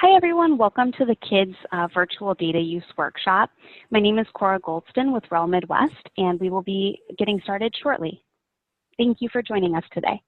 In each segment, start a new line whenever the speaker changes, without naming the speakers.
Hi everyone, welcome to the Kids Virtual Data Use Workshop. My name is Cora Goldston with REL Midwest, and we will be getting started shortly. Thank you for joining us today.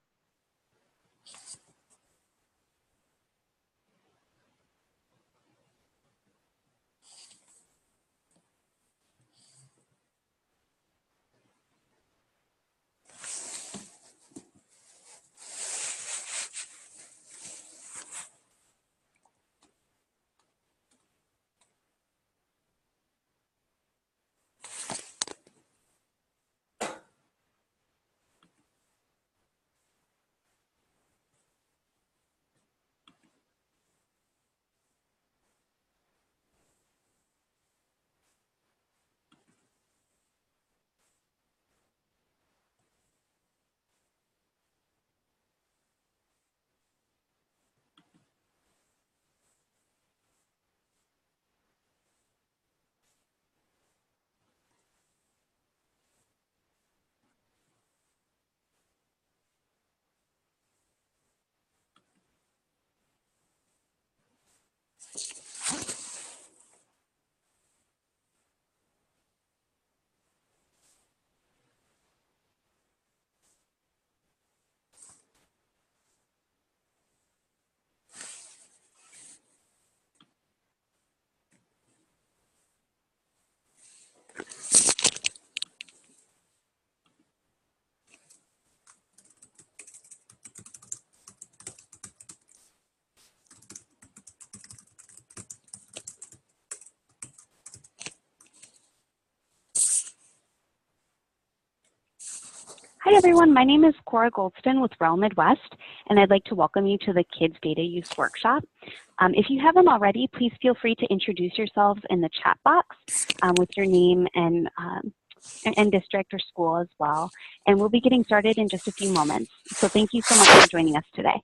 Hi everyone, my name is Cora Goldston with REL Midwest, and I'd like to welcome you to the Kids Data Use Workshop. If you haven't already, please feel free to introduce yourselves in the chat box with your name and district or school as well. And we'll be getting started in just a few moments. So thank you so much for joining us today.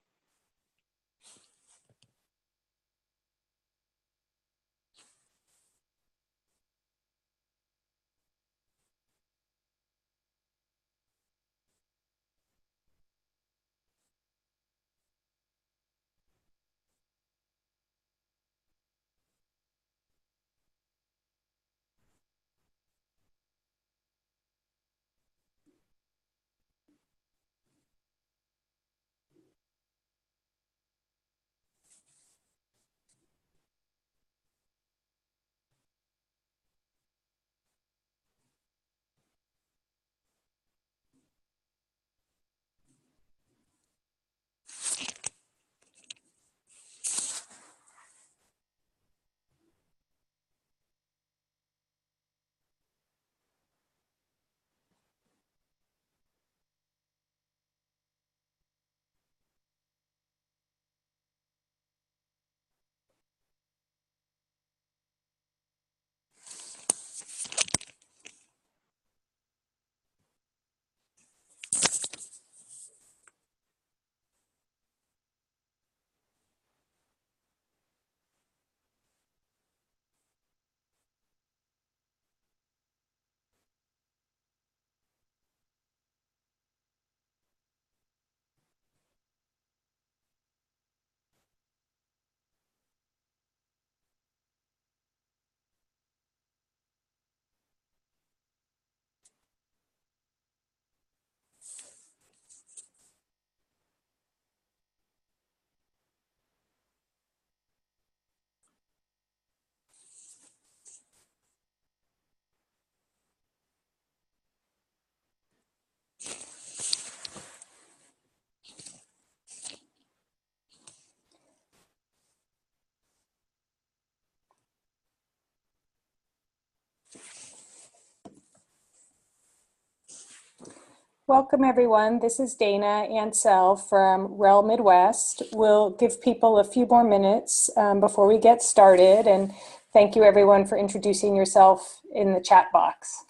Welcome everyone. This is Dana Ansell from REL Midwest. We'll give people a few more minutes before we get started, and thank you everyone for introducing yourself in the chat box.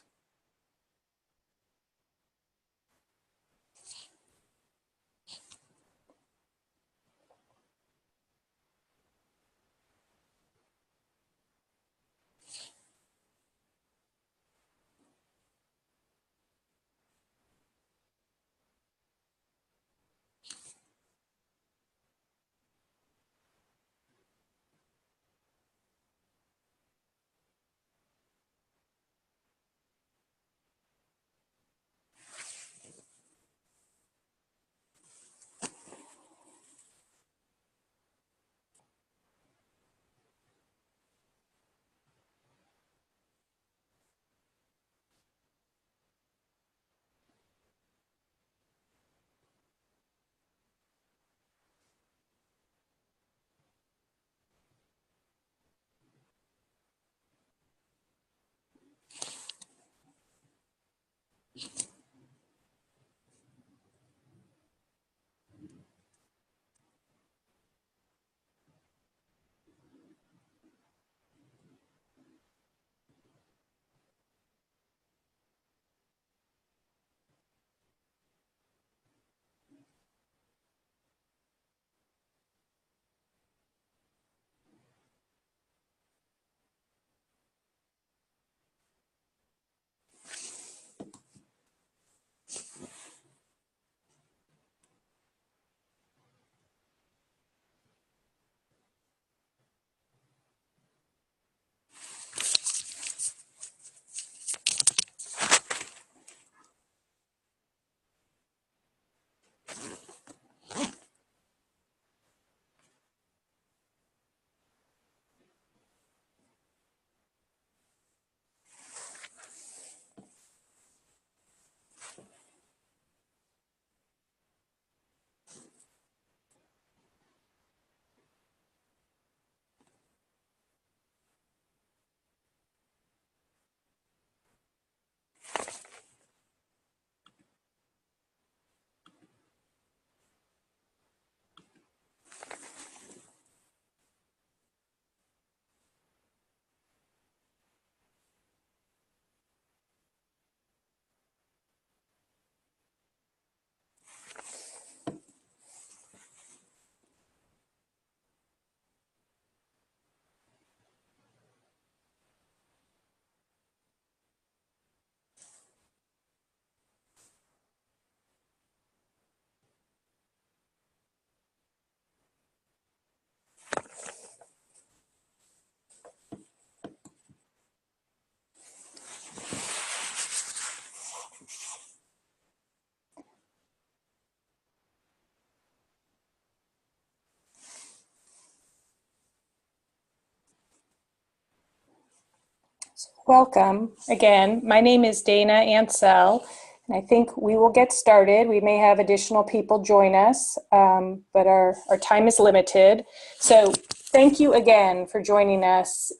Welcome again. My name is Dana Ansell, and I think we will get started. We may have additional people join us, but our time is limited. So thank you again for joining us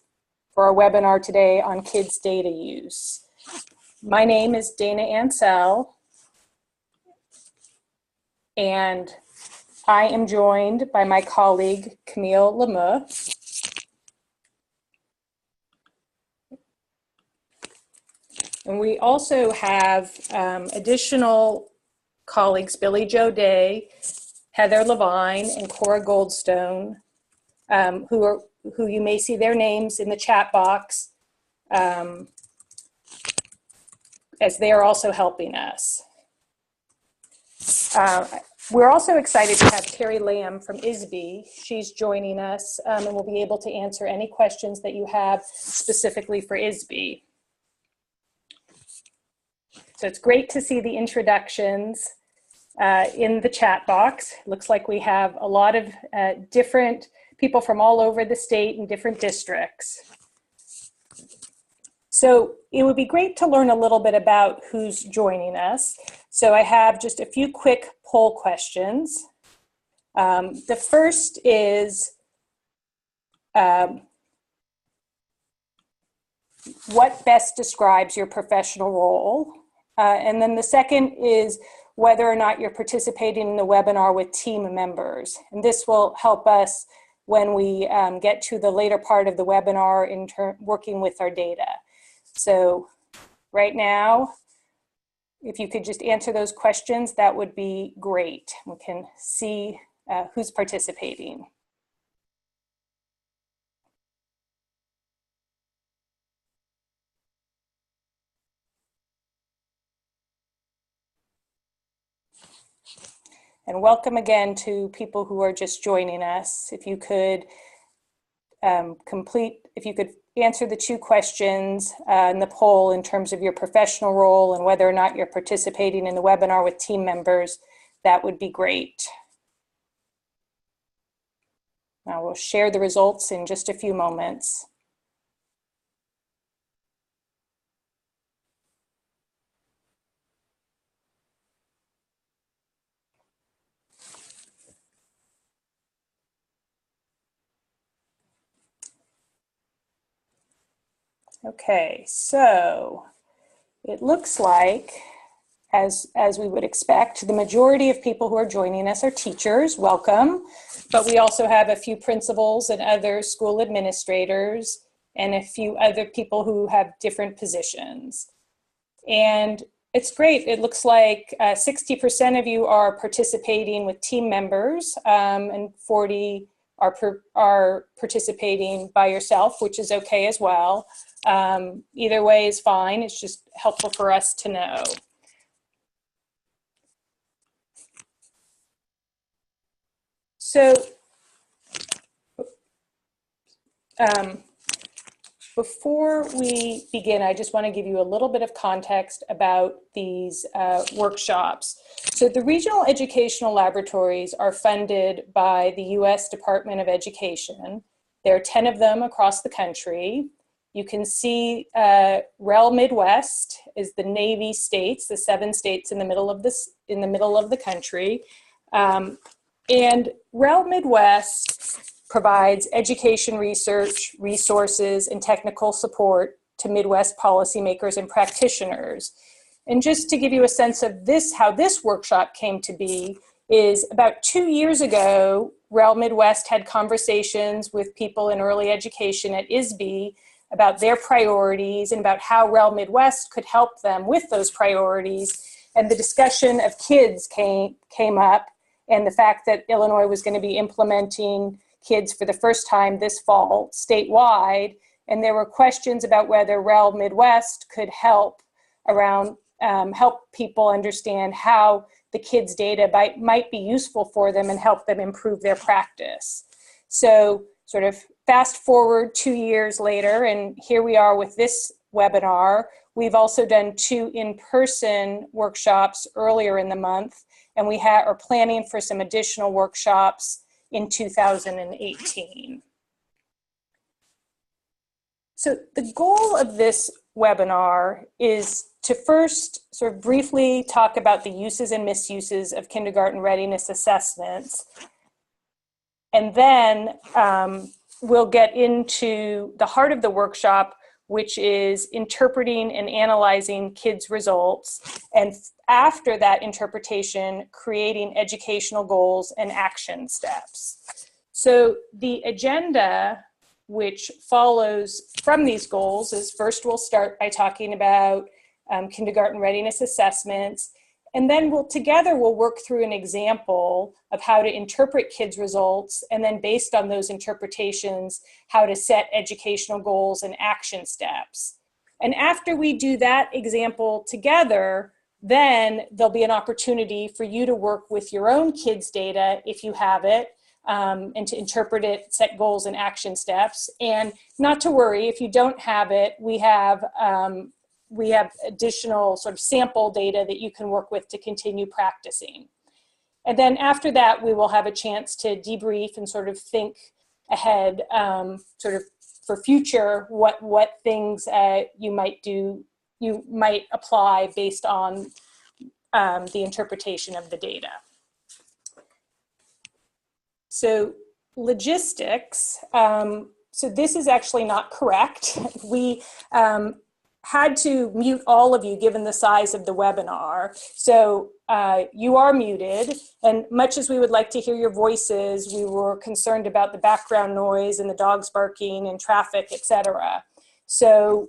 for our webinar today on kids' data use. My name is Dana Ansell, and I am joined by my colleague, Camille Lemieux. And we also have additional colleagues, Billy Joe Day, Heather Levine, and Cora Goldstone, who you may see their names in the chat box, as they are also helping us. We're also excited to have Carrie Lamb from ISB. She's joining us and will be able to answer any questions that you have specifically for ISB. So it's great to see the introductions in the chat box. Looks like we have a lot of different people from all over the state and different districts. So it would be great to learn a little bit about who's joining us. So I have just a few quick poll questions. The first is, what best describes your professional role? And then the second is whether or not you're participating in the webinar with team members. And this will help us when we get to the later part of the webinar in working with our data. So right now, if you could just answer those questions, that would be great. We can see who's participating. And welcome again to people who are just joining us. If you could answer the two questions in the poll in terms of your professional role and whether or not you're participating in the webinar with team members, that would be great. Now we'll share the results in just a few moments. Okay, so it looks like, as we would expect, the majority of people who are joining us are teachers. Welcome. But we also have a few principals and other school administrators and a few other people who have different positions. And it's great. It looks like 60% of you are participating with team members and 40 are participating by yourself, which is okay as well. Either way is fine. It's just helpful for us to know. So before we begin, I just want to give you a little bit of context about these workshops. So the regional educational laboratories are funded by the U.S. Department of Education. There are 10 of them across the country. You can see REL Midwest is the Navy states, the 7 states in the middle of the country. And REL Midwest provides education research, resources, and technical support to Midwest policymakers and practitioners. And just to give you a sense of how this workshop came to be, is about 2 years ago, REL Midwest had conversations with people in early education at ISB about their priorities and about how REL Midwest could help them with those priorities. And the discussion of kids came up, and the fact that Illinois was going to be implementing kids for the first time this fall statewide. And there were questions about whether REL Midwest could help people understand how the kids' data might be useful for them and help them improve their practice. So sort of fast forward 2 years later, and here we are with this webinar. We've also done 2 in-person workshops earlier in the month, and we are planning for some additional workshops in 2018. So the goal of this webinar is to first sort of briefly talk about the uses and misuses of kindergarten readiness assessments. And then we'll get into the heart of the workshop, which is interpreting and analyzing kids' results. And after that interpretation, creating educational goals and action steps. So the agenda which follows from these goals is first we'll start by talking about kindergarten readiness assessments, and then together we'll work through an example of how to interpret kids' results, and then based on those interpretations, how to set educational goals and action steps. And after we do that example together, then there'll be an opportunity for you to work with your own kids' data if you have it, and to interpret it, set goals and action steps. And not to worry, if you don't have it, we have additional sort of sample data that you can work with to continue practicing. And then after that, we will have a chance to debrief and sort of think ahead, sort of for future, what things you might apply based on the interpretation of the data. So logistics, so this is actually not correct. We had to mute all of you given the size of the webinar. So you are muted, and much as we would like to hear your voices, we were concerned about the background noise and the dogs barking and traffic, etc. So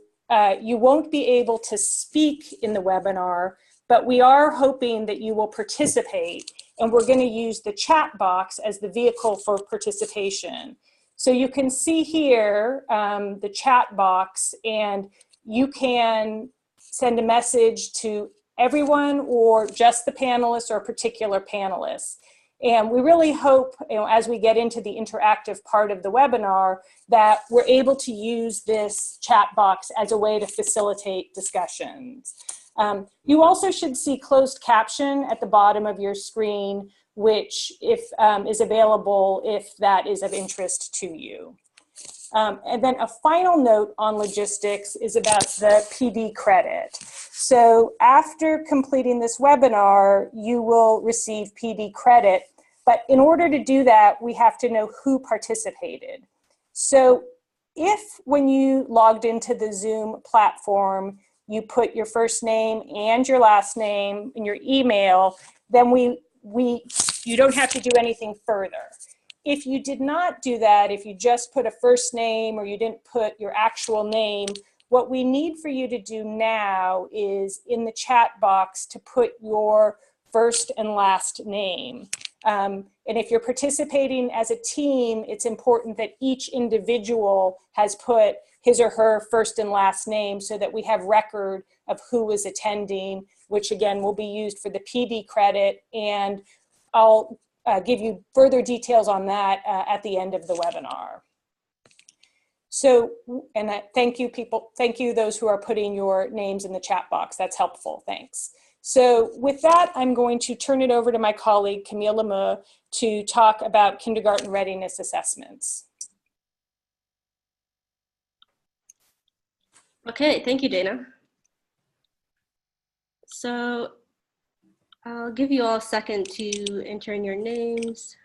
you won't be able to speak in the webinar, but we are hoping that you will participate, and we're going to use the chat box as the vehicle for participation. So you can see here the chat box, and you can send a message to everyone or just the panelists or a particular panelist. And we really hope, as we get into the interactive part of the webinar, that we're able to use this chat box as a way to facilitate discussions. You also should see closed caption at the bottom of your screen, which is available if that is of interest to you. And then a final note on logistics is about the PD credit. So after completing this webinar, you will receive PD credit, but in order to do that, we have to know who participated. So if when you logged into the Zoom platform, you put your first name and your last name and your email, then you don't have to do anything further. If you did not do that, if you just put a first name or you didn't put your actual name, what we need for you to do now is in the chat box to put your first and last name. And if you're participating as a team, it's important that each individual has put his or her first and last name so that we have record of who was attending, which again will be used for the PD credit, and I'll give you further details on that at the end of the webinar. So, and thank you those who are putting your names in the chat box, that's helpful, thanks. So with that, I'm going to turn it over to my colleague Camille Lemieux to talk about kindergarten readiness assessments.
Okay, thank you, Dana. So I'll give you all a second to enter in your names.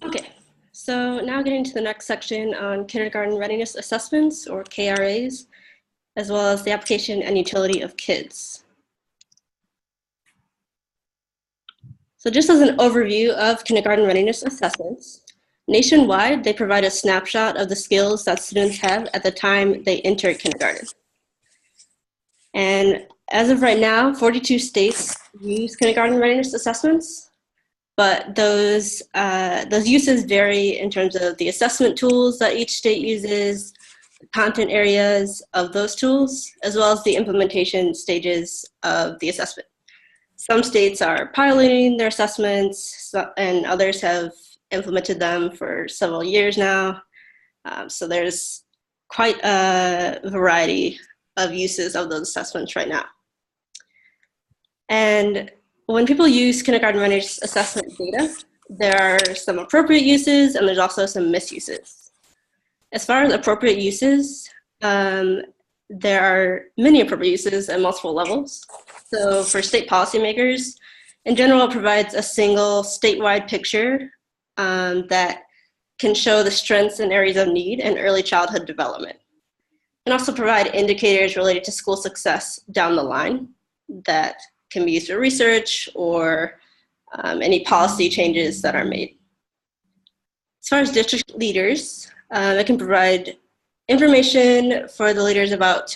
Okay, so now getting to the next section on kindergarten readiness assessments, or KRAs, as well as the application and utility of kids. So just as an overview of kindergarten readiness assessments, nationwide, they provide a snapshot of the skills that students have at the time they enter kindergarten. And as of right now, 42 states use kindergarten readiness assessments, but those uses vary in terms of the assessment tools that each state uses, the content areas of those tools, as well as the implementation stages of the assessment. Some states are piloting their assessments, and others have implemented them for several years now. So there's quite a variety of uses of those assessments right now. And when people use kindergarten readiness assessment data, there are some appropriate uses and there's also some misuses. As far as appropriate uses, there are many appropriate uses at multiple levels. So for state policymakers, in general, it provides a single statewide picture that can show the strengths and areas of need in early childhood development, and also provide indicators related to school success down the line that can be used for research or any policy changes that are made. As far as district leaders, it can provide information for the leaders about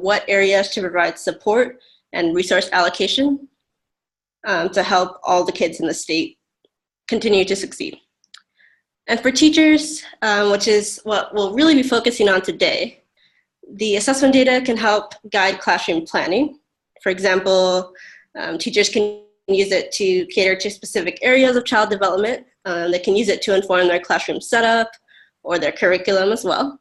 what areas to provide support and resource allocation to help all the kids in the state continue to succeed. And for teachers, which is what we'll really be focusing on today, the assessment data can help guide classroom planning. For example, teachers can use it to cater to specific areas of child development. They can use it to inform their classroom setup or their curriculum as well.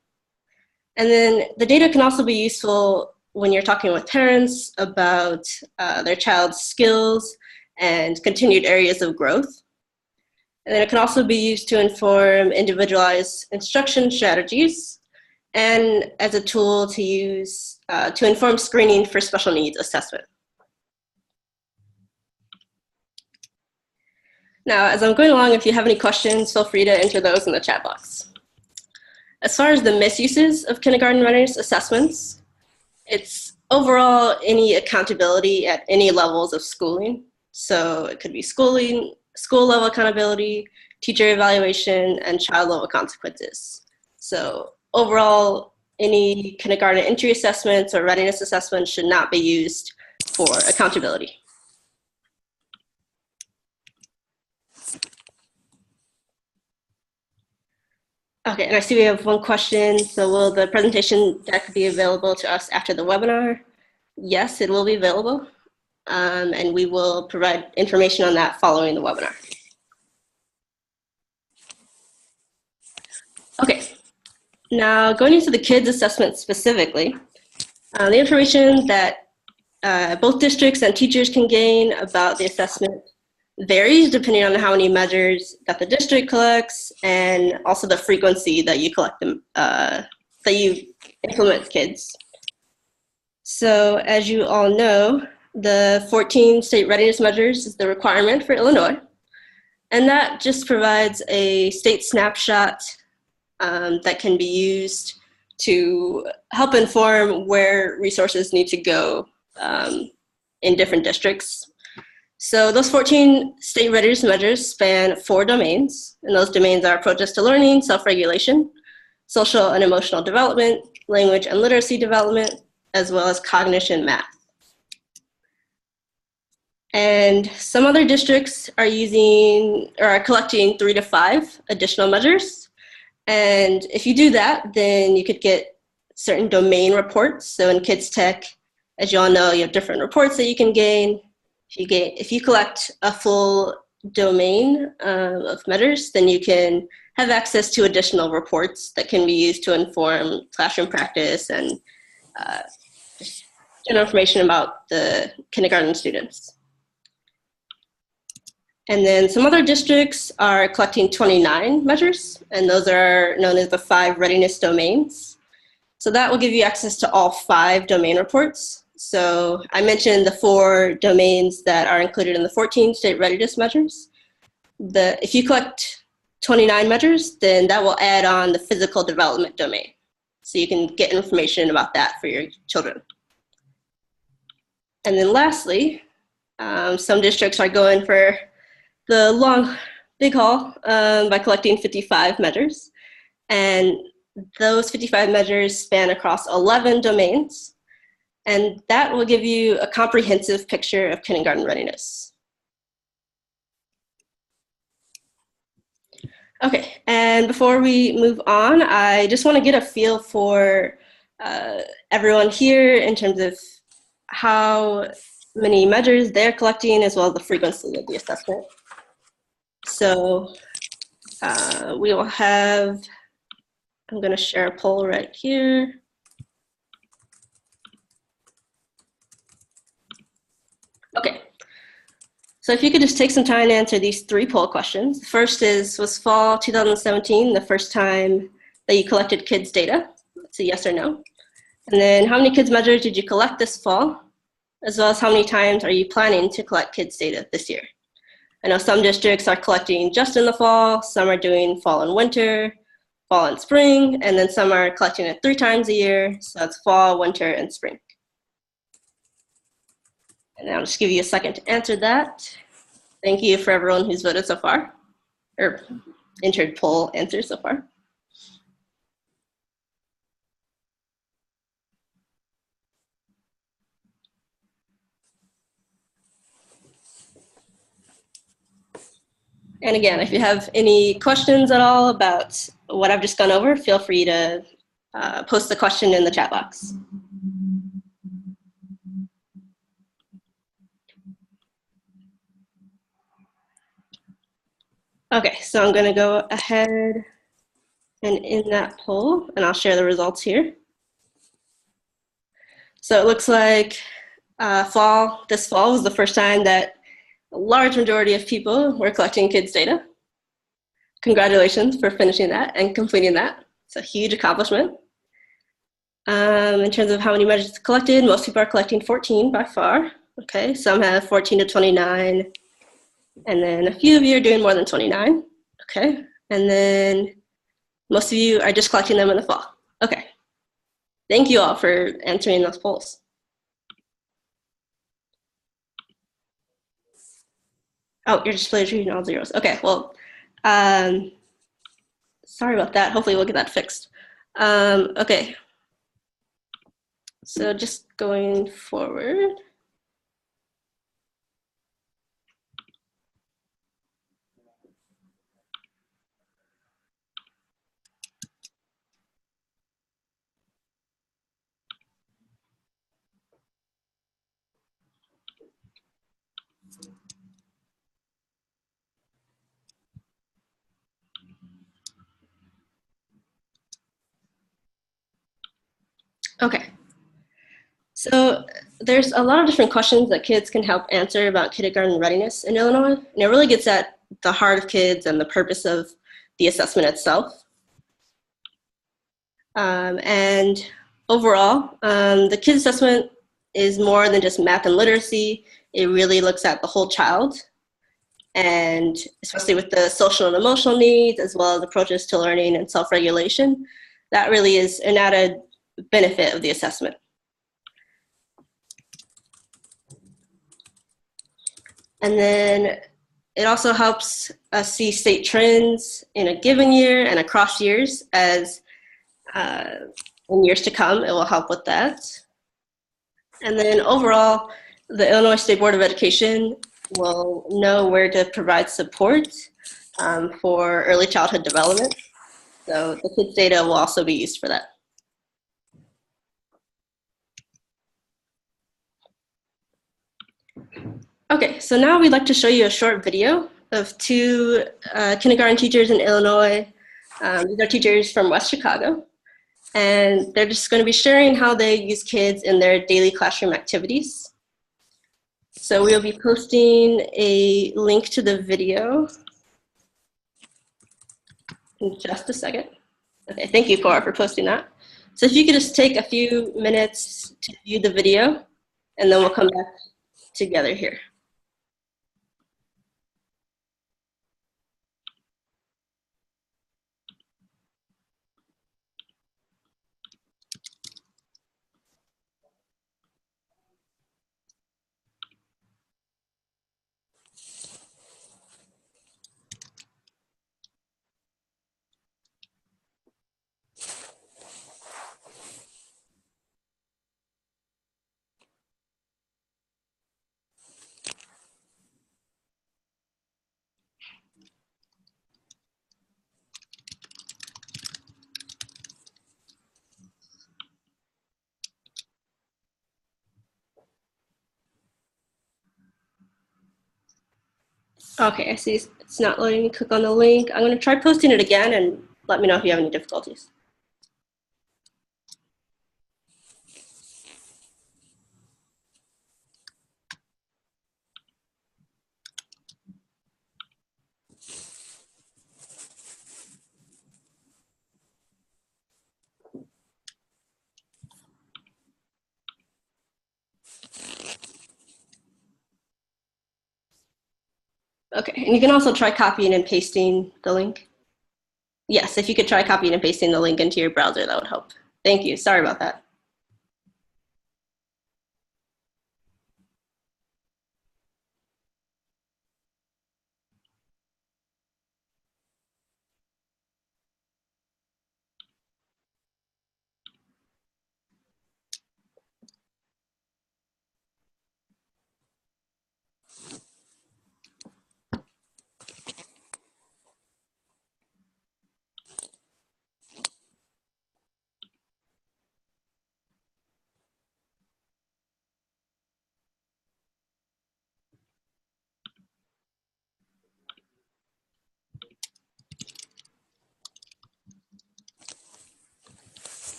And then the data can also be useful when you're talking with parents about their child's skills and continued areas of growth. And then it can also be used to inform individualized instruction strategies and as a tool to use to inform screening for special needs assessment. Now, as I'm going along, if you have any questions, feel free to enter those in the chat box. As far as the misuses of kindergarten readiness assessments, it's overall any accountability at any levels of schooling. So it could be schooling, school level accountability, teacher evaluation, and child level consequences. So overall, any kindergarten entry assessments or readiness assessments should not be used for accountability. Okay, and I see we have one question. So will the presentation deck be available to us after the webinar? Yes, it will be available. And we will provide information on that following the webinar. Okay, now going into the kids assessment specifically, the information that both districts and teachers can gain about the assessment varies depending on how many measures that the district collects and also the frequency that you collect them, that you implement with kids. So as you all know, the 14 state readiness measures is the requirement for Illinois. And that just provides a state snapshot that can be used to help inform where resources need to go in different districts. So those 14 state readiness measures span 4 domains, and those domains are approaches to learning, self-regulation, social and emotional development, language and literacy development, as well as cognition math. And some other districts are using or are collecting 3 to 5 additional measures. And if you do that, then you could get certain domain reports. So in Kids Tech, as you all know, you have different reports that you can gain. If you collect a full domain of measures, then you can have access to additional reports that can be used to inform classroom practice and general information about the kindergarten students. And then some other districts are collecting 29 measures, and those are known as the 5 readiness domains. So that will give you access to all 5 domain reports. So I mentioned the 4 domains that are included in the 14 state readiness measures. If you collect 29 measures, then that will add on the physical development domain. So you can get information about that for your children. And then lastly, some districts are going for the long, big haul by collecting 55 measures. And those 55 measures span across 11 domains. And that will give you a comprehensive picture of kindergarten readiness. Okay, and before we move on, I just want to get a feel for everyone here in terms of how many measures they're collecting, as well as the frequency of the assessment. So we will have, I'm going to share a poll right here. Okay, so if you could just take some time to answer these 3 poll questions. First is, was fall 2017 the first time that you collected kids' data? It's a yes or no. And then how many kids measures did you collect this fall? As well as how many times are you planning to collect kids' data this year? I know some districts are collecting just in the fall, some are doing fall and winter, fall and spring, and then some are collecting it 3 times a year, so that's fall, winter, and spring. And I'll just give you a second to answer that. Thank you for everyone who's voted so far, or entered poll answers so far. And again, if you have any questions at all about what I've just gone over, feel free to post the question in the chat box. Okay, so I'm going to go ahead and in that poll, and I'll share the results here. So it looks like this fall was the first time that a large majority of people were collecting kids' data. Congratulations for finishing that and completing that. It's a huge accomplishment. In terms of how many measures collected, most people are collecting 14 by far. Okay, some have 14 to 29, and then a few of you are doing more than 29. Okay, and then most of you are just collecting them in the fall. Okay, thank you all for answering those polls. Oh, your display is reading all zeros. Okay, well, sorry about that. Hopefully we'll get that fixed. Okay, so just going forward. Okay, so there's a lot of different questions that kids can help answer about kindergarten readiness in Illinois, and it really gets at the heart of kids and the purpose of the assessment itself. And overall, the kids assessment is more than just math and literacy. It really looks at the whole child, and especially with the social and emotional needs, as well as approaches to learning and self-regulation. That really is an added benefit of the assessment. And then it also helps us see state trends in a given year and across years, as in years to come, it will help with that. And then overall, the Illinois State Board of Education will know where to provide support for early childhood development. So the kids' data will also be used for that. Okay, so now we'd like to show you a short video of 2 kindergarten teachers in Illinois. These are teachers from West Chicago, and they're just going to be sharing how they use kids in their daily classroom activities. So we'll be posting a link to the video in just a second. Okay, thank you, Cora, for posting that. So if you could just take a few minutes to view the video, and then we'll come back together here. Okay, I see it's not letting me click on the link. I'm going to try posting it again and let me know if you have any difficulties. Okay, and you can also try copying and pasting the link. Yes, if you could try copying and pasting the link into your browser, that would help. Thank you. Sorry about that.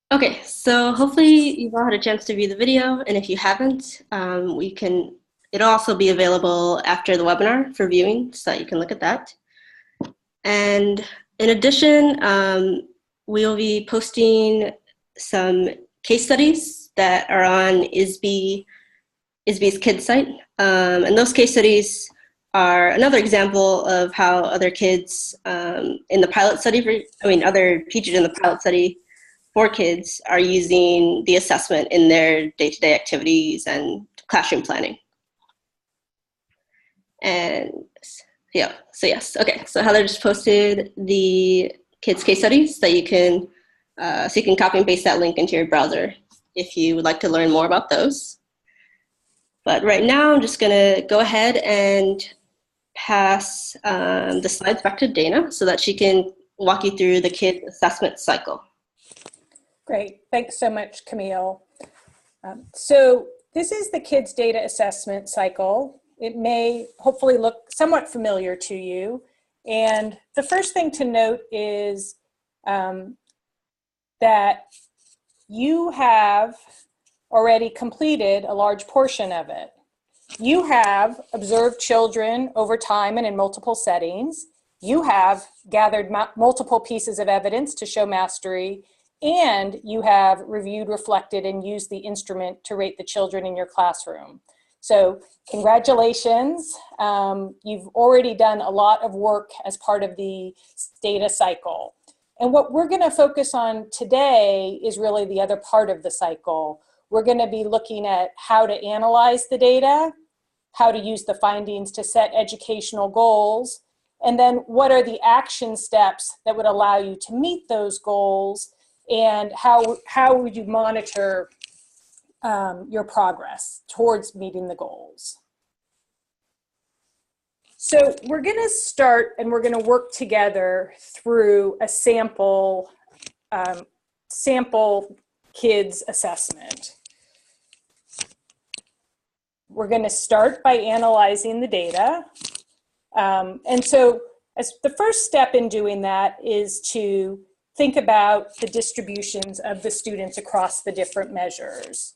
Okay, so hopefully you've all had a chance to view the video, and if you haven't, it'll also be available after the webinar for viewing, so that you can look at that. And in addition, we'll be posting some case studies that are on ISBE's kids site. And those case studies are another example of how other kids in the pilot study, other teachers in the pilot study for kids are using the assessment in their day-to-day activities and classroom planning. And yeah, so yes, okay. So Heather just posted the kids case studies that you can, so you can copy and paste that link into your browser if you would like to learn more about those. But right now, I'm just gonna go ahead and pass the slides back to Dana so that she can walk you through the kids assessment cycle.
Great, thanks so much, Camille. So this is the kids data assessment cycle. It may hopefully look somewhat familiar to you. And the first thing to note is that you have already completed a large portion of it. You have observed children over time and in multiple settings. You have gathered multiple pieces of evidence to show mastery, and you have reviewed, reflected, and used the instrument to rate the children in your classroom. So congratulations. You've already done a lot of work as part of the data cycle. And what we're going to focus on today is really the other part of the cycle. We're going to be looking at how to analyze the data, how to use the findings to set educational goals, and then what are the action steps that would allow you to meet those goals, and how would you monitor your progress towards meeting the goals. So we're going to start and we're going to work together through a sample kids assessment. We're going to start by analyzing the data. And so as the first step in doing that is to think about the distributions of the students across the different measures.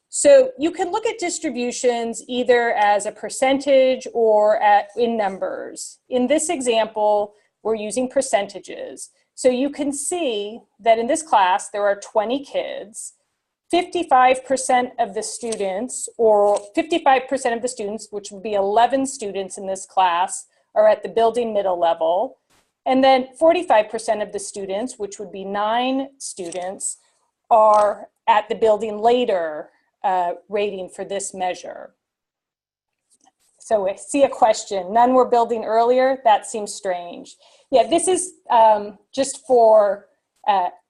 So you can look at distributions either as a percentage or in numbers. In this example, we're using percentages. So you can see that in this class, there are 20 kids. 55% of the students, or 55% of the students, which would be 11 students in this class, are at the building middle level. And then 45% of the students, which would be 9 students, are at the building later rating for this measure. So I see a question, none were building earlier? That seems strange. Yeah, this is just for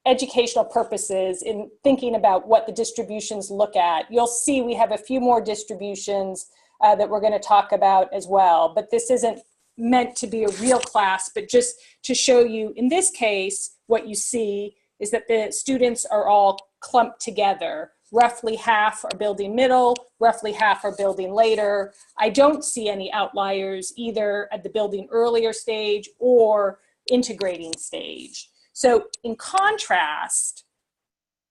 educational purposes in thinking about what the distributions look at. You'll see we have a few more distributions that we're going to talk about as well, but this isn't meant to be a real class, but just to show you, in this case, what you see is that the students are all clumped together. Roughly half are building middle, roughly half are building later. I don't see any outliers either at the building earlier stage or integrating stage. So in contrast,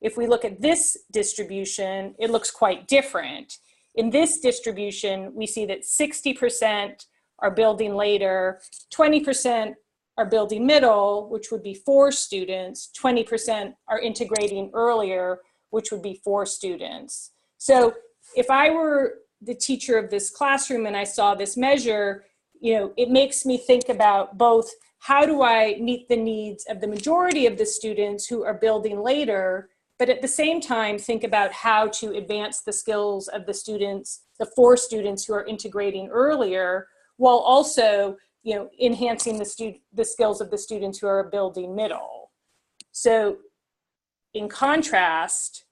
if we look at this distribution, it looks quite different. In this distribution, we see that 60% are building later, 20% are building middle, which would be 4 students, 20% are integrating earlier, which would be 4 students. So if I were the teacher of this classroom and I saw this measure, it makes me think about both how do I meet the needs of the majority of the students who are building later, but at the same time think about how to advance the skills of the students, the 4 students who are integrating earlier, while also enhancing the skills of the students who are building middle. So in contrast,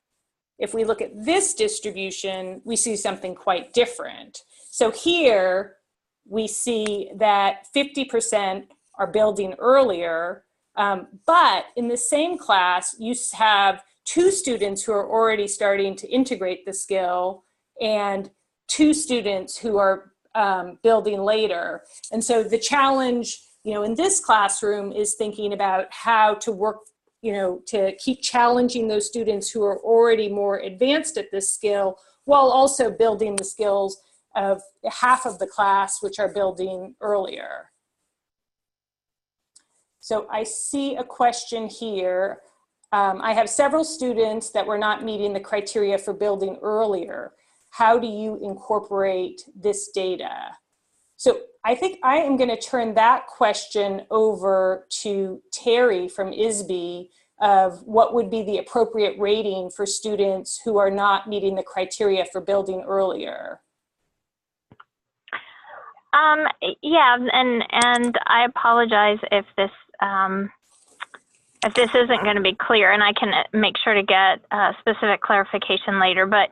if we look at this distribution, we see something quite different. So here we see that 50% are building earlier, but in the same class, you have 2 students who are already starting to integrate the skill and 2 students who are building later. And so the challenge, in this classroom is thinking about how to work, to keep challenging those students who are already more advanced at this skill, while also building the skills of half of the class, which are building earlier. So I see a question here. I have several students that were not meeting the criteria for building earlier. How do you incorporate this data? So I think I am going to turn that question over to Terry from ISB of what would be the appropriate rating for students who are not meeting the criteria for building earlier.
Yeah, and I apologize if this isn't going to be clear, and I can make sure to get specific clarification later, but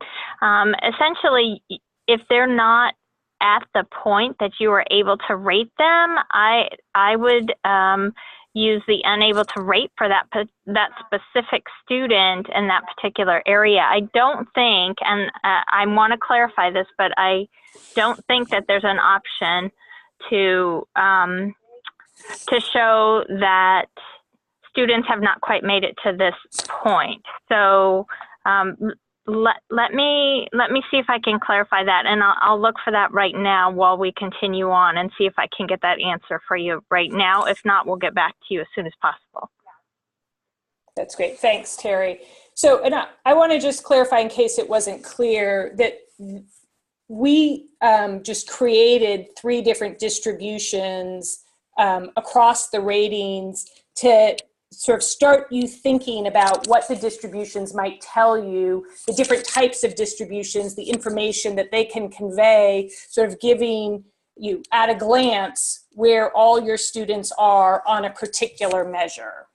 essentially, if they're not at the point that you are able to rate them, I would use the unable to rate for that specific student in that particular area. I don't think, and I want to clarify this, but I don't think that there's an option to show that students have not quite made it to this point. So let me see if I can clarify that, and I'll look for that right now while we continue on and see if I can get that answer for you right now. If not, we'll get back to you as soon as possible.
That's great. Thanks, Terry. So, and I want to just clarify in case it wasn't clear that we just created 3 different distributions across the ratings to sort of start you thinking about what the distributions might tell you, the different types of distributions, the information that they can convey, sort of giving you at a glance where all your students are on a particular measure.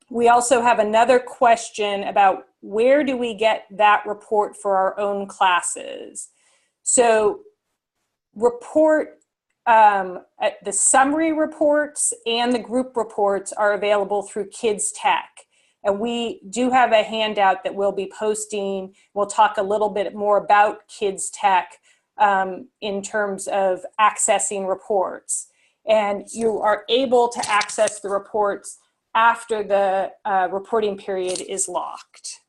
We also have another question about where do we get that report for our own classes? So the summary reports and the group reports are available through Kids Tech. And we do have a handout that we'll be posting. We'll talk a little bit more about Kids Tech in terms of accessing reports. And you are able to access the reports after the reporting period is locked.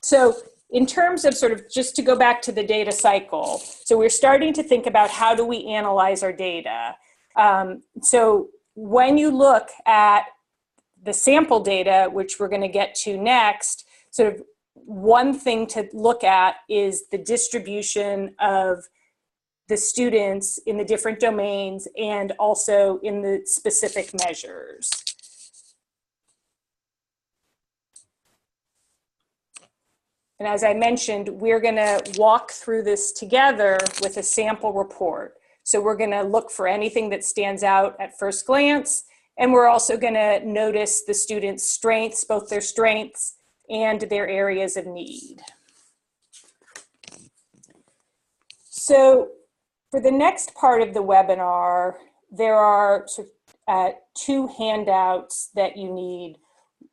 So in terms of sort of just to go back to the data cycle, so we're starting to think about how do we analyze our data. So when you look at the sample data, which we're going to get to next, sort of one thing to look at is the distribution of the students in the different domains and also in the specific measures. And as I mentioned, we're going to walk through this together with a sample report. So we're going to look for anything that stands out at first glance, And we're also going to notice the students' strengths, both their strengths and their areas of need. So for the next part of the webinar, there are two handouts that you need.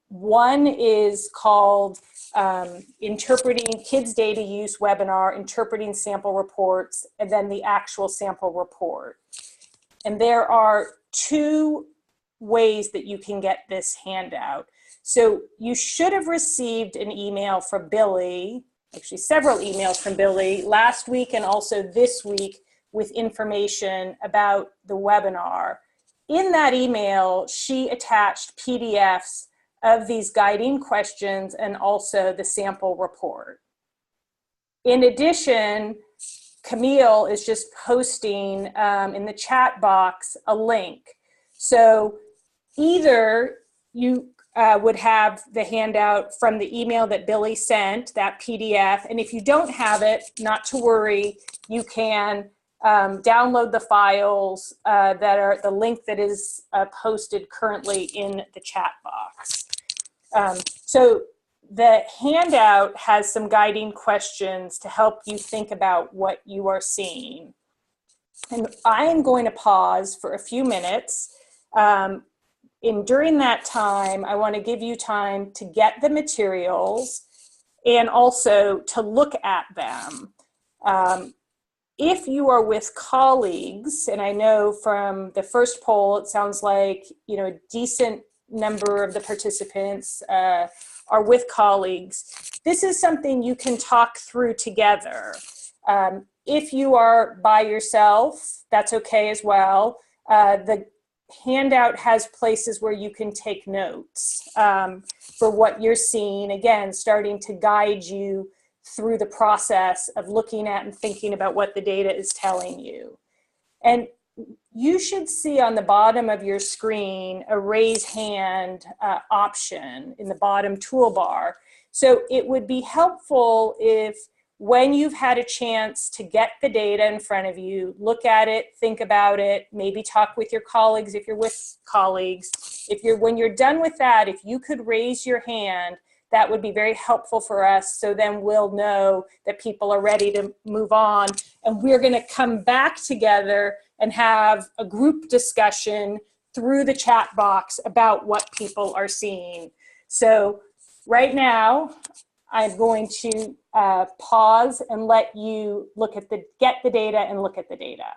One is called Interpreting Kids Data Use Webinar, Interpreting Sample Reports, and then the actual sample report. And there are two ways that you can get this handout. So you should have received an email from Billy, actually several emails from Billy last week and also this week with information about the webinar. In that email, she attached PDFs of these guiding questions and also the sample report. In addition, Camille is just posting in the chat box a link. So either you would have the handout from the email that Billy sent, that PDF, and if you don't have it, not to worry, you can download the files that are the link that is posted currently in the chat box. So the handout has some guiding questions to help you think about what you are seeing. And I am going to pause for a few minutes. During that time, I want to give you time to get the materials and also to look at them. If you are with colleagues, and I know from the first poll, it sounds like a decent number of the participants are with colleagues, this is something you can talk through together. If you are by yourself, that's okay as well. The handout has places where you can take notes for what you're seeing, again, starting to guide you through the process of looking at and thinking about what the data is telling you. And you should see on the bottom of your screen a raise hand option in the bottom toolbar. So it would be helpful if when you've had a chance to get the data in front of you, look at it, think about it, maybe talk with your colleagues if you're with colleagues. When you're done with that, if you could raise your hand, that would be very helpful for us. So then we'll know that people are ready to move on. And we're going to come back together and have a group discussion through the chat box about what people are seeing. So right now, I'm going to pause and let you get the data and look at the data.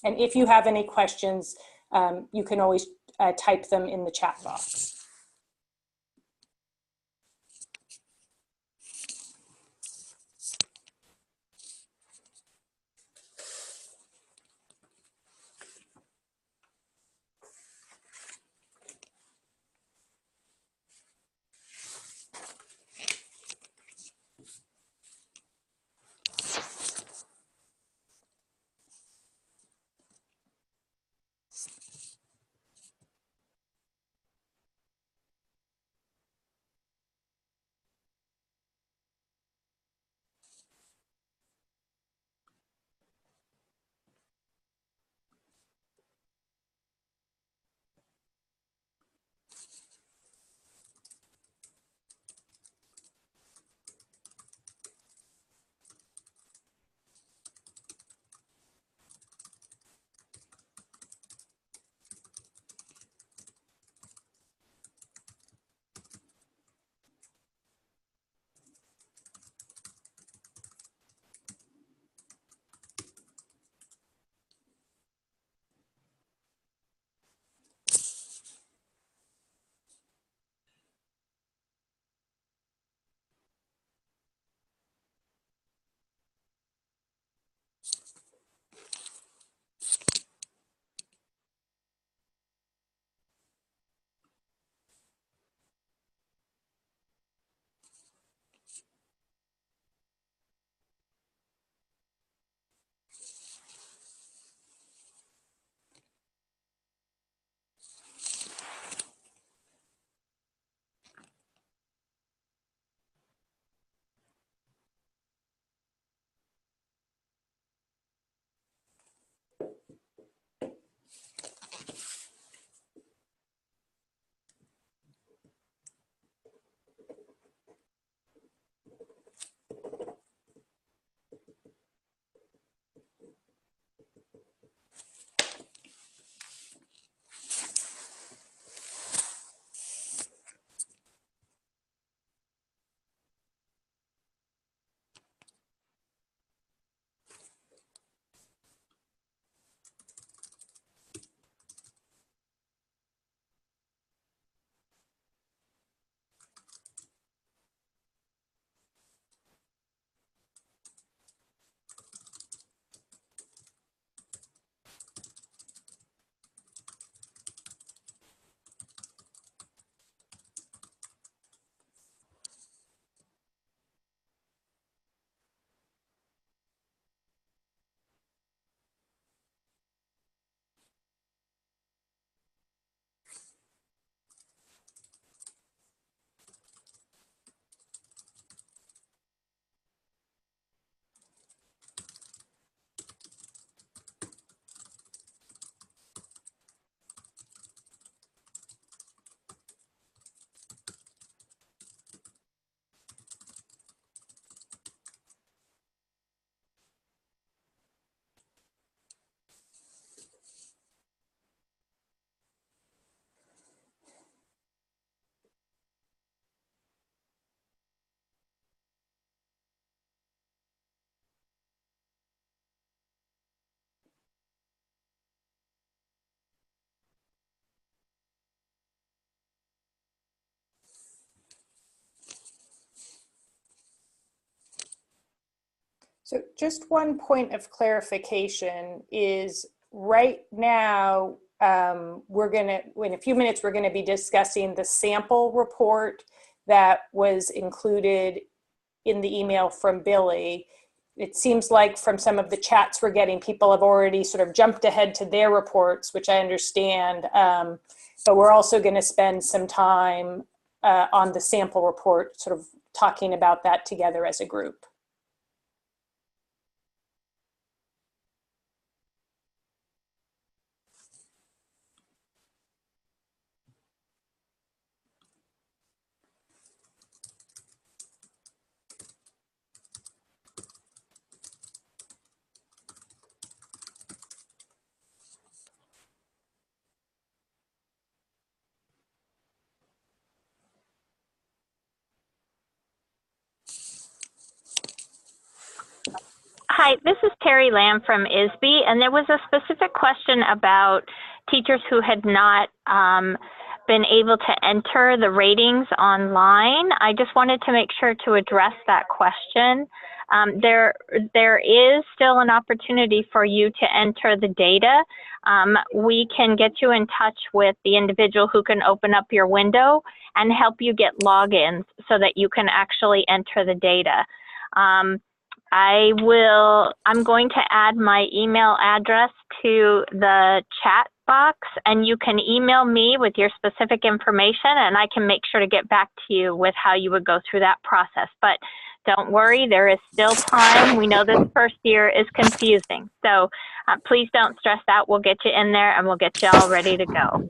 And if you have any questions, you can always type them in the chat box. So just one point of clarification is right now, in a few minutes, we're going to be discussing the sample report that was included in the email from Billy. It seems like from some of the chats we're getting, people have already sort of jumped ahead to their reports, which I understand. But we're also going to spend some time on the sample report, sort of talking about that together as a group.
Hi, this is Terry Lamb from ISB, and there was a specific question about teachers who had not been able to enter the ratings online. I just wanted to make sure to address that question. There is still an opportunity for you to enter the data. We can get you in touch with the individual who can open up your window and help you get logins so that you can actually enter the data. I'm going to add my email address to the chat box, and you can email me with your specific information, and I can make sure to get back to you with how you would go through that process. But don't worry, there is still time. We know this first year is confusing. So please don't stress out. We'll get you in there, and we'll get you all ready to go.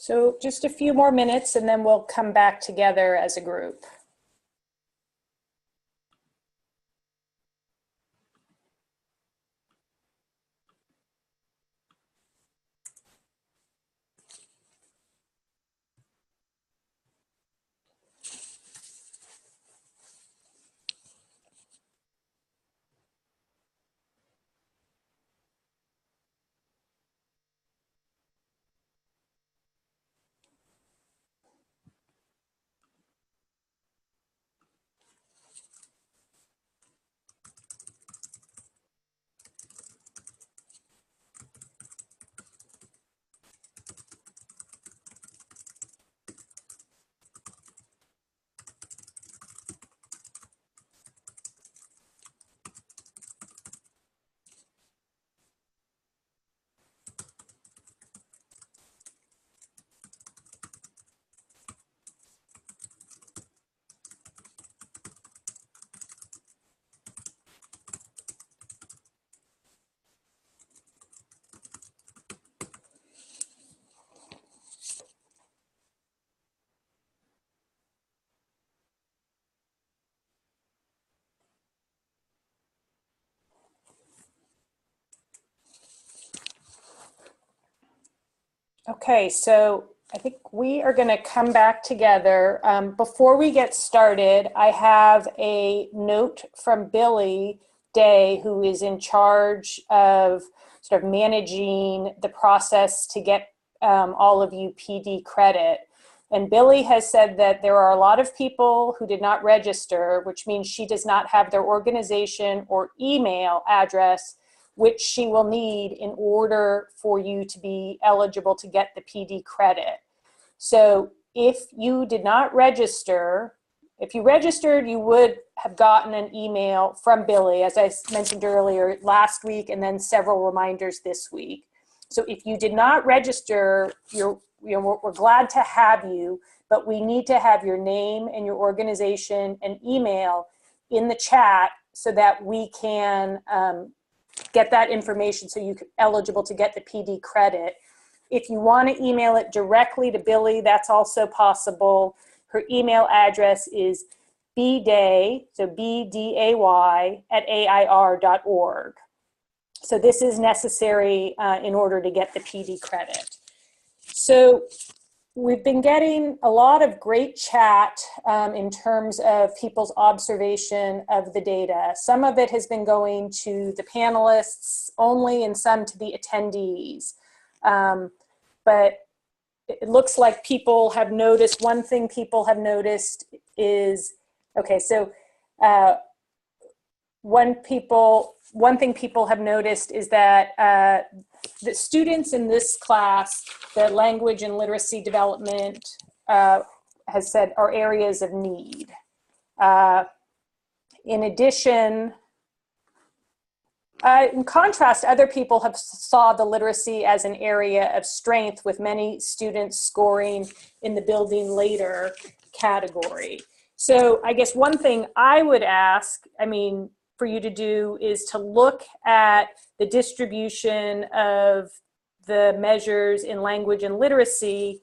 So just a few more minutes and then we'll come back together as a group. Okay, so I think we are going to come back together. Before we get started, I have a note from Billy Day, who is in charge of sort of managing the process to get all of you PD credit. And Billy has said that there are a lot of people who did not register, which means she does not have their organization or email address, which she will need in order for you to be eligible to get the PD credit. So if you did not register, if you registered, you would have gotten an email from Billy, as I mentioned earlier, last week, and then several reminders this week. So if you did not register, we're glad to have you, but we need to have your name and your organization and email in the chat so that we can get that information so you're eligible to get the PD credit. If you want to email it directly to Billy, that's also possible. Her email address is bday, so B-D-A-Y, @AIR.org. So this is necessary in order to get the PD credit. So we've been getting a lot of great chat in terms of people's observation of the data. Some of it has been going to the panelists only and some to the attendees. But it looks like people have noticed, one thing people have noticed is, okay, so one thing people have noticed is that the students in this class, the language and literacy development has said are areas of need. In addition, in contrast, other people have saw the literacy as an area of strength, with many students scoring in the building later category. So I guess one thing I would ask, for you to do is to look at the distribution of the measures in language and literacy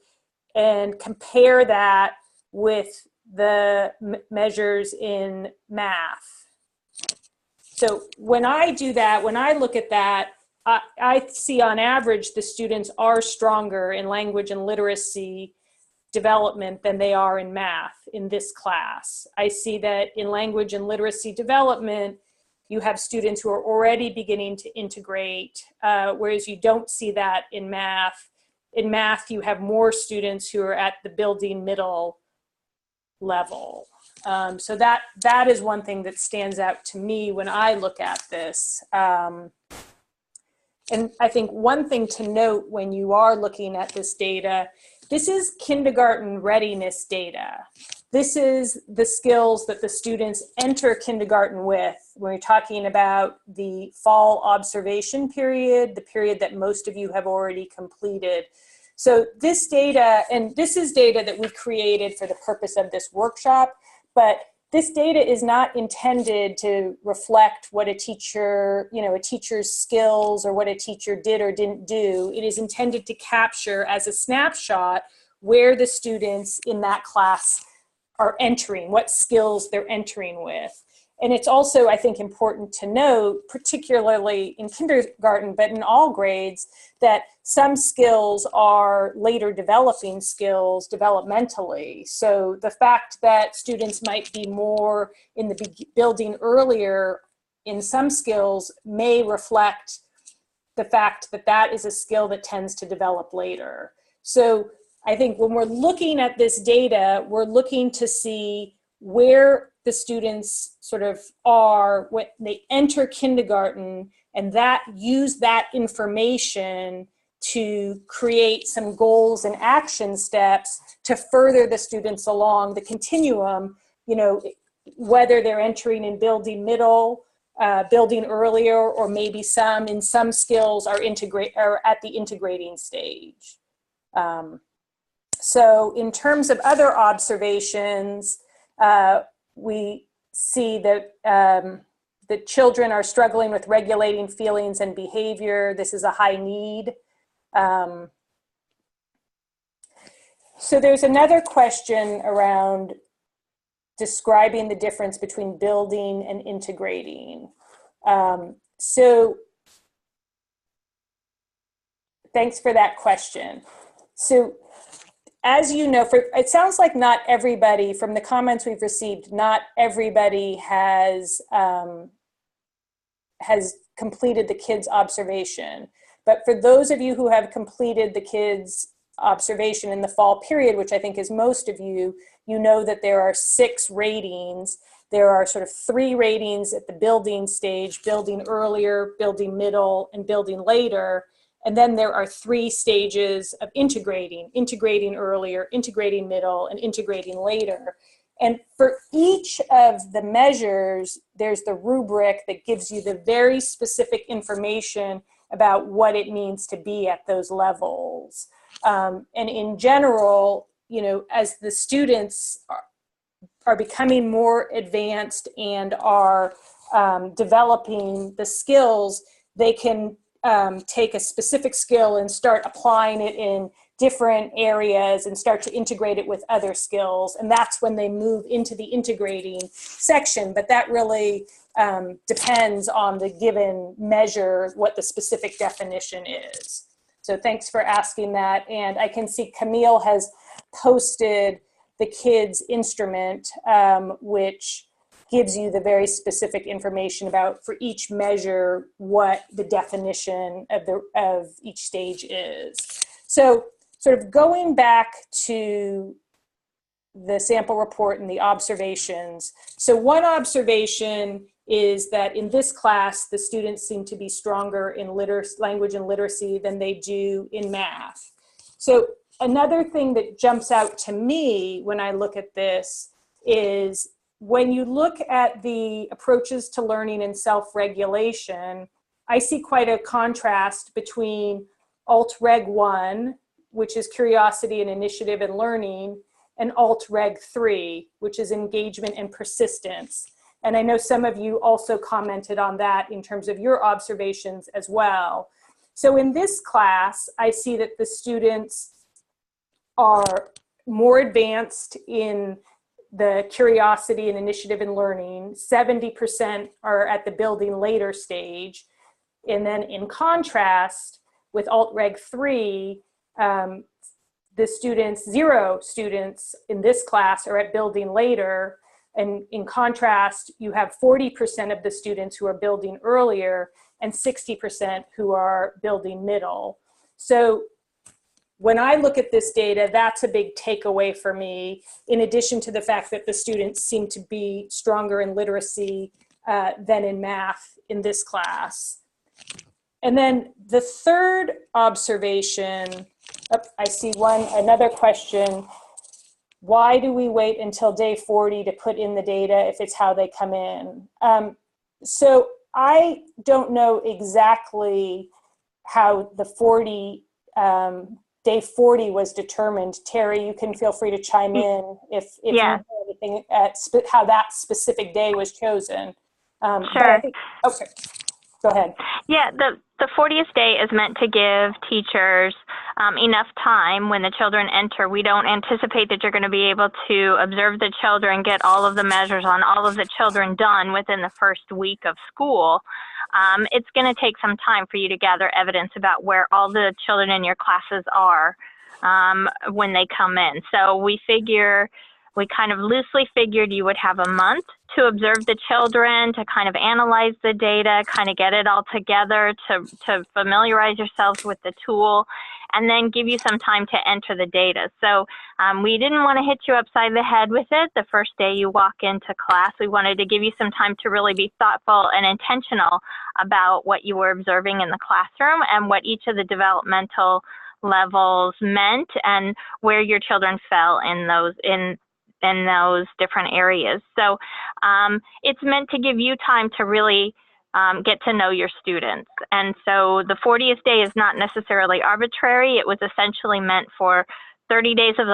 and compare that with the measures in math. So when I do that, when I look at that, I see on average the students are stronger in language and literacy development than they are in math in this class. I see that in language and literacy development, you have students who are already beginning to integrate, whereas you don't see that in math. In math, you have more students who are at the building middle level. So that is one thing that stands out to me when I look at this. And I think one thing to note when you are looking at this data, this is kindergarten readiness data. This is the skills that the students enter kindergarten with. When we're talking about the fall observation period, the period that most of you have already completed. So this data, and this is data that we created for the purpose of this workshop, but this data is not intended to reflect what a teacher, a teacher's skills or what a teacher did or didn't do. It is intended to capture as a snapshot where the students in that class are entering, what skills they're entering with. And it's also, I think, important to note, particularly in kindergarten, but in all grades, that some skills are later developing skills developmentally. So the fact that students might be more in the building earlier in some skills may reflect the fact that that is a skill that tends to develop later. So I think when we're looking at this data, we're looking to see where the students sort of are when they enter kindergarten, and that use that information to create some goals and action steps to further the students along the continuum, whether they're entering in building middle, building earlier, or maybe some in some skills are at the integrating stage. So in terms of other observations, we see that the children are struggling with regulating feelings and behavior. This is a high need. So there's another question around describing the difference between building and integrating. So thanks for that question. So as you know, it sounds like not everybody, from the comments we've received, not everybody has completed the kids' observation. But for those of you who have completed the kids' observation in the fall period, which I think is most of you, you know that there are 6 ratings. There are sort of 3 ratings at the building stage: building earlier, building middle, and building later. And then there are 3 stages of integrating earlier, integrating middle, and integrating later. And for each of the measures, there's the rubric that gives you the very specific information about what it means to be at those levels. And in general, as the students are becoming more advanced and are developing the skills, they can take a specific skill and start applying it in different areas and start to integrate it with other skills. And that's when they move into the integrating section. But that really depends on the given measure, what the specific definition is. So thanks for asking that. And I can see Camille has posted the kids instrument, which gives you the very specific information about, for each measure, what the definition of each stage is. So sort of going back to the sample report and the observations. So one observation is that in this class, the students seem to be stronger in language and literacy than they do in math. So another thing that jumps out to me when I look at this is when you look at the approaches to learning and self-regulation, I see quite a contrast between Alt-Reg 1, which is curiosity and initiative and learning, and Alt-Reg 3, which is engagement and persistence. And I know some of you also commented on that in terms of your observations as well. So in this class, I see that the students are more advanced in the curiosity and initiative and learning. 70% are at the building later stage. And then in contrast, with Alt-Reg 3, the students, 0 students in this class are at building later. And in contrast, you have 40% of the students who are building earlier and 60% who are building middle. So when I look at this data, that's a big takeaway for me, in addition to the fact that the students seem to be stronger in literacy than in math in this class. And then the third observation, I see another question. Why do we wait until day 40 to put in the data if it's how they come in? So I don't know exactly how the day 40 was determined. Terry, you can feel free to chime in if you know anything at how that specific day was chosen.
Sure.
But I think, okay, go ahead.
Yeah, the 40th day is meant to give teachers enough time when the children enter. We don't anticipate that you're going to be able to observe the children, get all of the measures on all of the children done within the first week of school. It's going to take some time for you to gather evidence about where all the children in your classes are when they come in. So we kind of loosely figured you would have a month to observe the children, to kind of analyze the data, kind of get it all together, to familiarize yourselves with the tool, and then give you some time to enter the data. So we didn't want to hit you upside the head with it the first day you walk into class. We wanted to give you some time to really be thoughtful and intentional about what you were observing in the classroom and what each of the developmental levels meant and where your children fell in those different areas. So it's meant to give you time to really get to know your students. And so the 40th day is not necessarily arbitrary. It was essentially meant for 30 days of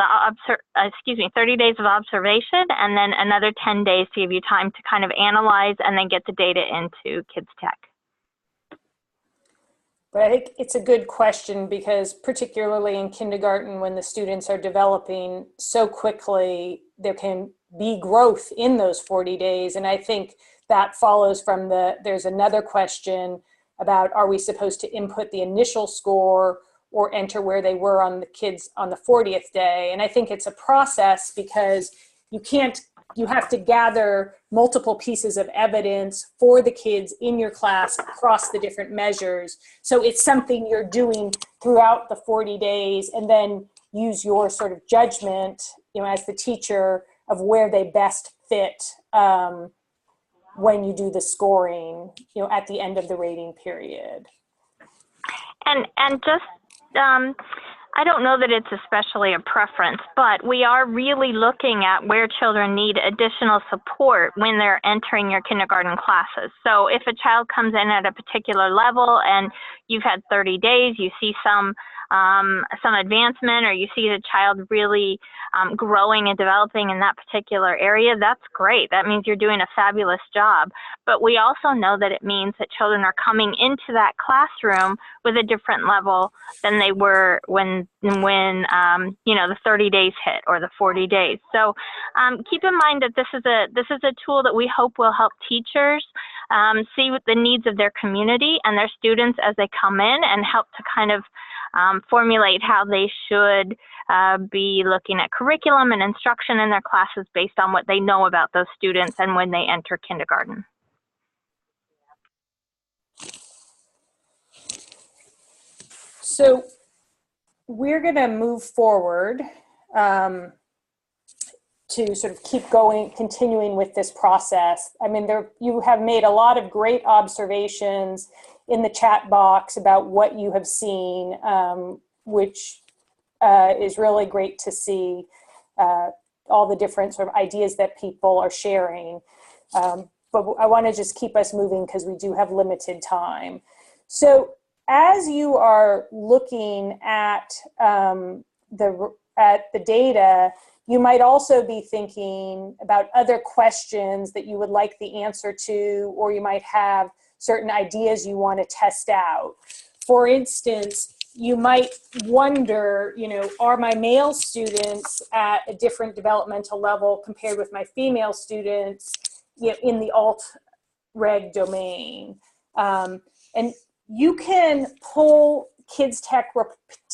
30 days of observation, and then another 10 days to give you time to kind of analyze and then get the data into Kids Tech.
But I think it's a good question, because particularly in kindergarten, when the students are developing so quickly, there can be growth in those 40 days. And I think that follows from there's another question about, are we supposed to input the initial score or enter where they were on the kids on the 40th day? And I think it's a process, because you have to gather multiple pieces of evidence for the kids in your class across the different measures. So it's something you're doing throughout the 40 days, and then use your sort of judgment, as the teacher, of where they best fit when you do the scoring, at the end of the rating period.
And just, I don't know that it's especially a preference, but we are really looking at where children need additional support when they're entering your kindergarten classes. So if a child comes in at a particular level and you've had 30 days, you see some some advancement, or you see the child really growing and developing in that particular area, that's great. That means you're doing a fabulous job. But we also know that it means that children are coming into that classroom with a different level than they were when the 30 days hit or the 40 days. So keep in mind that this is a tool that we hope will help teachers see what the needs of their community and their students as they come in, and help to kind of formulate how they should be looking at curriculum and instruction in their classes based on what they know about those students and when they enter kindergarten.
So we're going to move forward to sort of keep going, continuing with this process. I mean, you have made a lot of great observations in the chat box about what you have seen, which is really great to see, all the different sort of ideas that people are sharing. But I want to just keep us moving because we do have limited time. So as you are looking at the data, you might also be thinking about other questions that you would like the answer to, or you might have certain ideas you want to test out. For instance, you might wonder, are my male students at a different developmental level compared with my female students in the alt-reg domain? And you can pull Kids Tech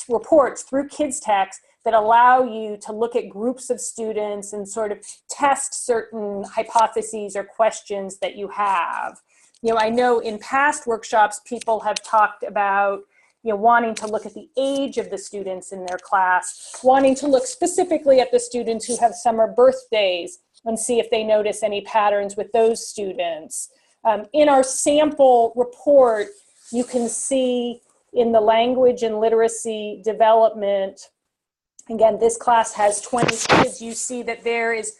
reports through Kids Tech that allow you to look at groups of students and sort of test certain hypotheses or questions that you have. I know in past workshops, people have talked about wanting to look at the age of the students in their class, wanting to look specifically at the students who have summer birthdays and see if they notice any patterns with those students. In our sample report, you can see in the language and literacy development, again, this class has 20 kids. You see that there is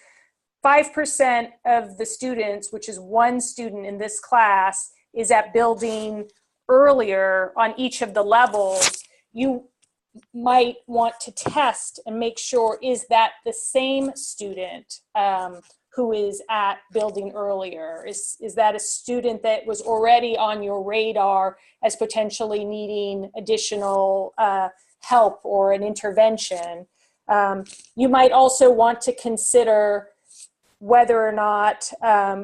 5% of the students, which is one student in this class, is at building earlier on each of the levels. You might want to test and make sure, is that the same student who is at building earlier? Is that a student that was already on your radar as potentially needing additional help or an intervention? You might also want to consider whether or not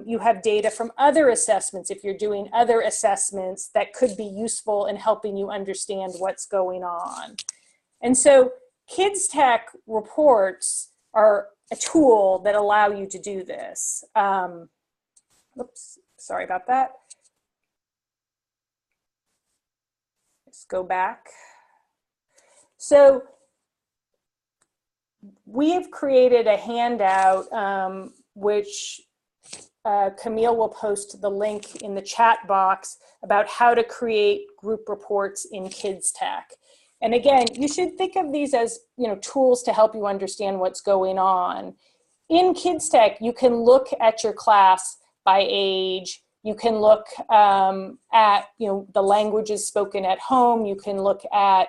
you have data from other assessments, if you're doing other assessments that could be useful in helping you understand what's going on. And so Kids Tech reports are a tool that allow you to do this. Oops, sorry about that. Let's go back. So we have created a handout which Camille will post the link in the chat box about how to create group reports in Kids Tech. And again, you should think of these as tools to help you understand what's going on. In Kids Tech, you can look at your class by age. You can look at the languages spoken at home. You can look at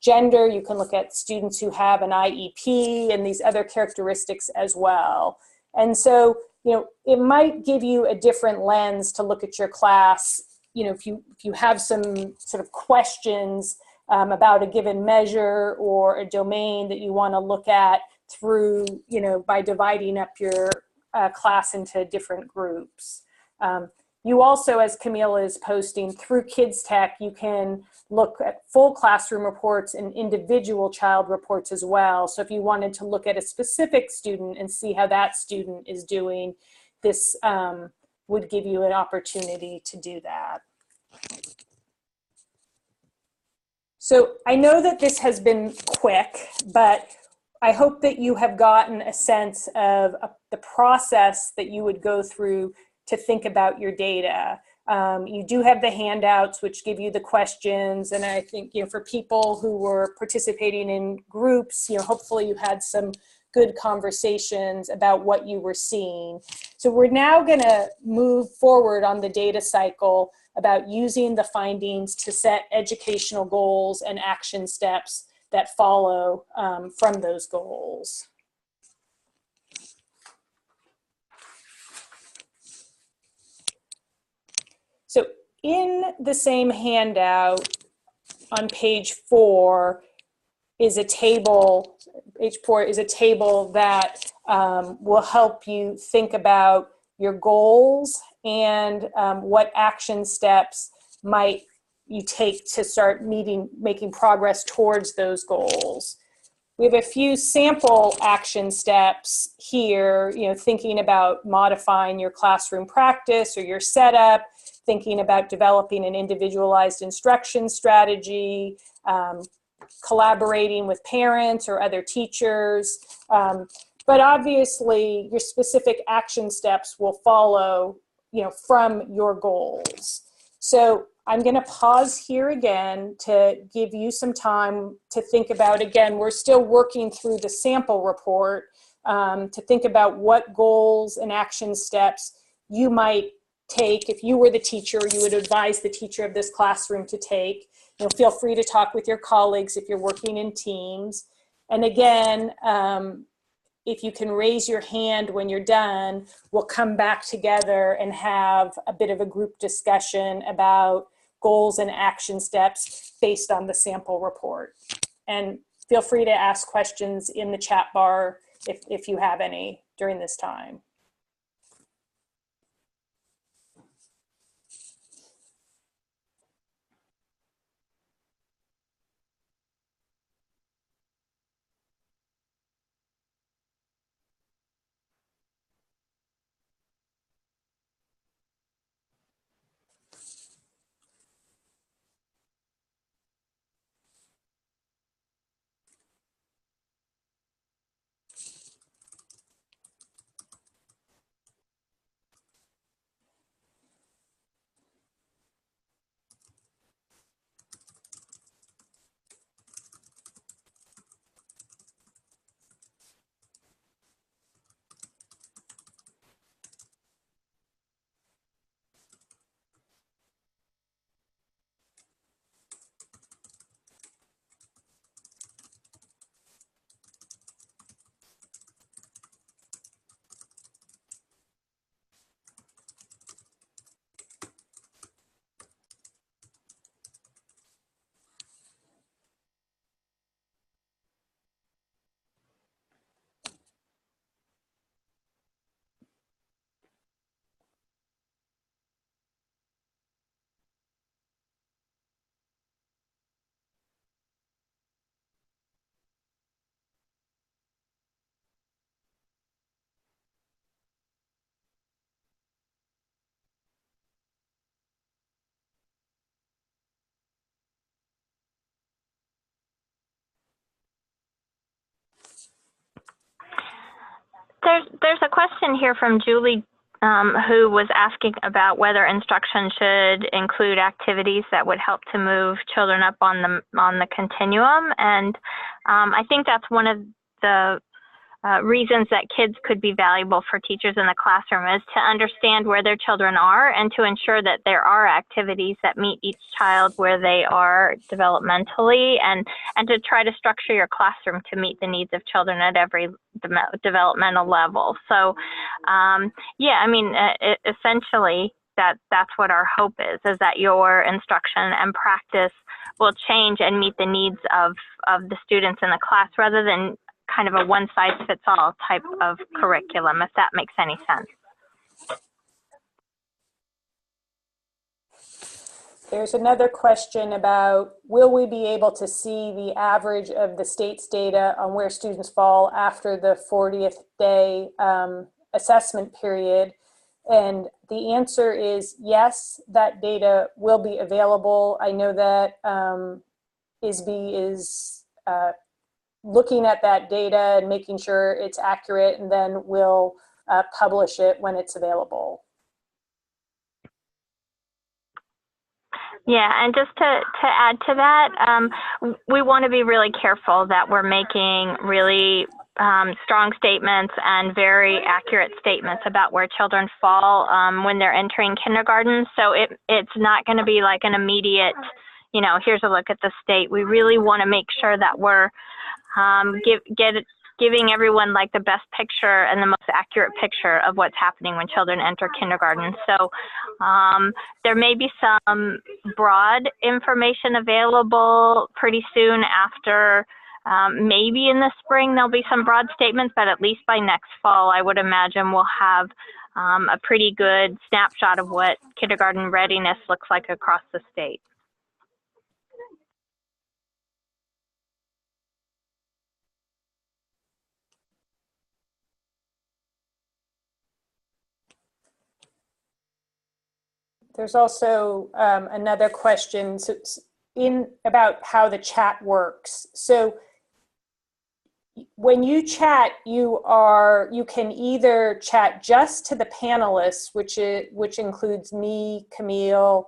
gender. You can look at students who have an IEP and these other characteristics as well. And so, it might give you a different lens to look at your class. If you have some sort of questions about a given measure or a domain that you want to look at through, by dividing up your class into different groups. You also, as Camille is posting, through Kids Tech, you can look at full classroom reports and individual child reports as well. So if you wanted to look at a specific student and see how that student is doing, this would give you an opportunity to do that. So I know that this has been quick, but I hope that you have gotten a sense of the process that you would go through to think about your data. You do have the handouts which give you the questions, and I think for people who were participating in groups, hopefully you had some good conversations about what you were seeing. So we're now going to move forward on the data cycle about using the findings to set educational goals and action steps that follow from those goals. So in the same handout on page 4 is a table, page 4 is a table that will help you think about your goals and what action steps might you take to start making progress towards those goals. We have a few sample action steps here, thinking about modifying your classroom practice or your setup, thinking about developing an individualized instruction strategy, collaborating with parents or other teachers. But obviously, your specific action steps will follow, from your goals. So I'm going to pause here again to give you some time to think about, again, we're still working through the sample report, to think about what goals and action steps you might take if you were the teacher, you would advise the teacher of this classroom to take. Feel free to talk with your colleagues if you're working in teams. And again, if you can raise your hand when you're done, we'll come back together and have a bit of a group discussion about goals and action steps based on the sample report. And feel free to ask questions in the chat bar if you have any during this time.
There's a question here from Julie, who was asking about whether instruction should include activities that would help to move children up on the continuum, and I think that's one of the reasons that kids could be valuable for teachers in the classroom is to understand where their children are and to ensure that there are activities that meet each child where they are developmentally, and to try to structure your classroom to meet the needs of children at every developmental level. So yeah, I mean, essentially that's what our hope is that your instruction and practice will change and meet the needs of the students in the class rather than kind of a one-size-fits-all type of curriculum, if that makes any sense.
There's another question about, will we be able to see the average of the state's data on where students fall after the 40th day assessment period? And the answer is yes, that data will be available. I know that ISB is looking at that data and making sure it's accurate, and then we'll publish it when it's available.
Yeah, and just to add to that, we want to be really careful that we're making really strong statements and very accurate statements about where children fall when they're entering kindergarten. So it's not going to be like an immediate, you know, here's a look at the state. We really want to make sure that we're giving everyone like the best picture and the most accurate picture of what's happening when children enter kindergarten. So there may be some broad information available pretty soon after. Maybe in the spring there'll be some broad statements, but at least by next fall, I would imagine we'll have a pretty good snapshot of what kindergarten readiness looks like across the state.
There's also another question about how the chat works. So when you chat, you can either chat just to the panelists, which includes me, Camille,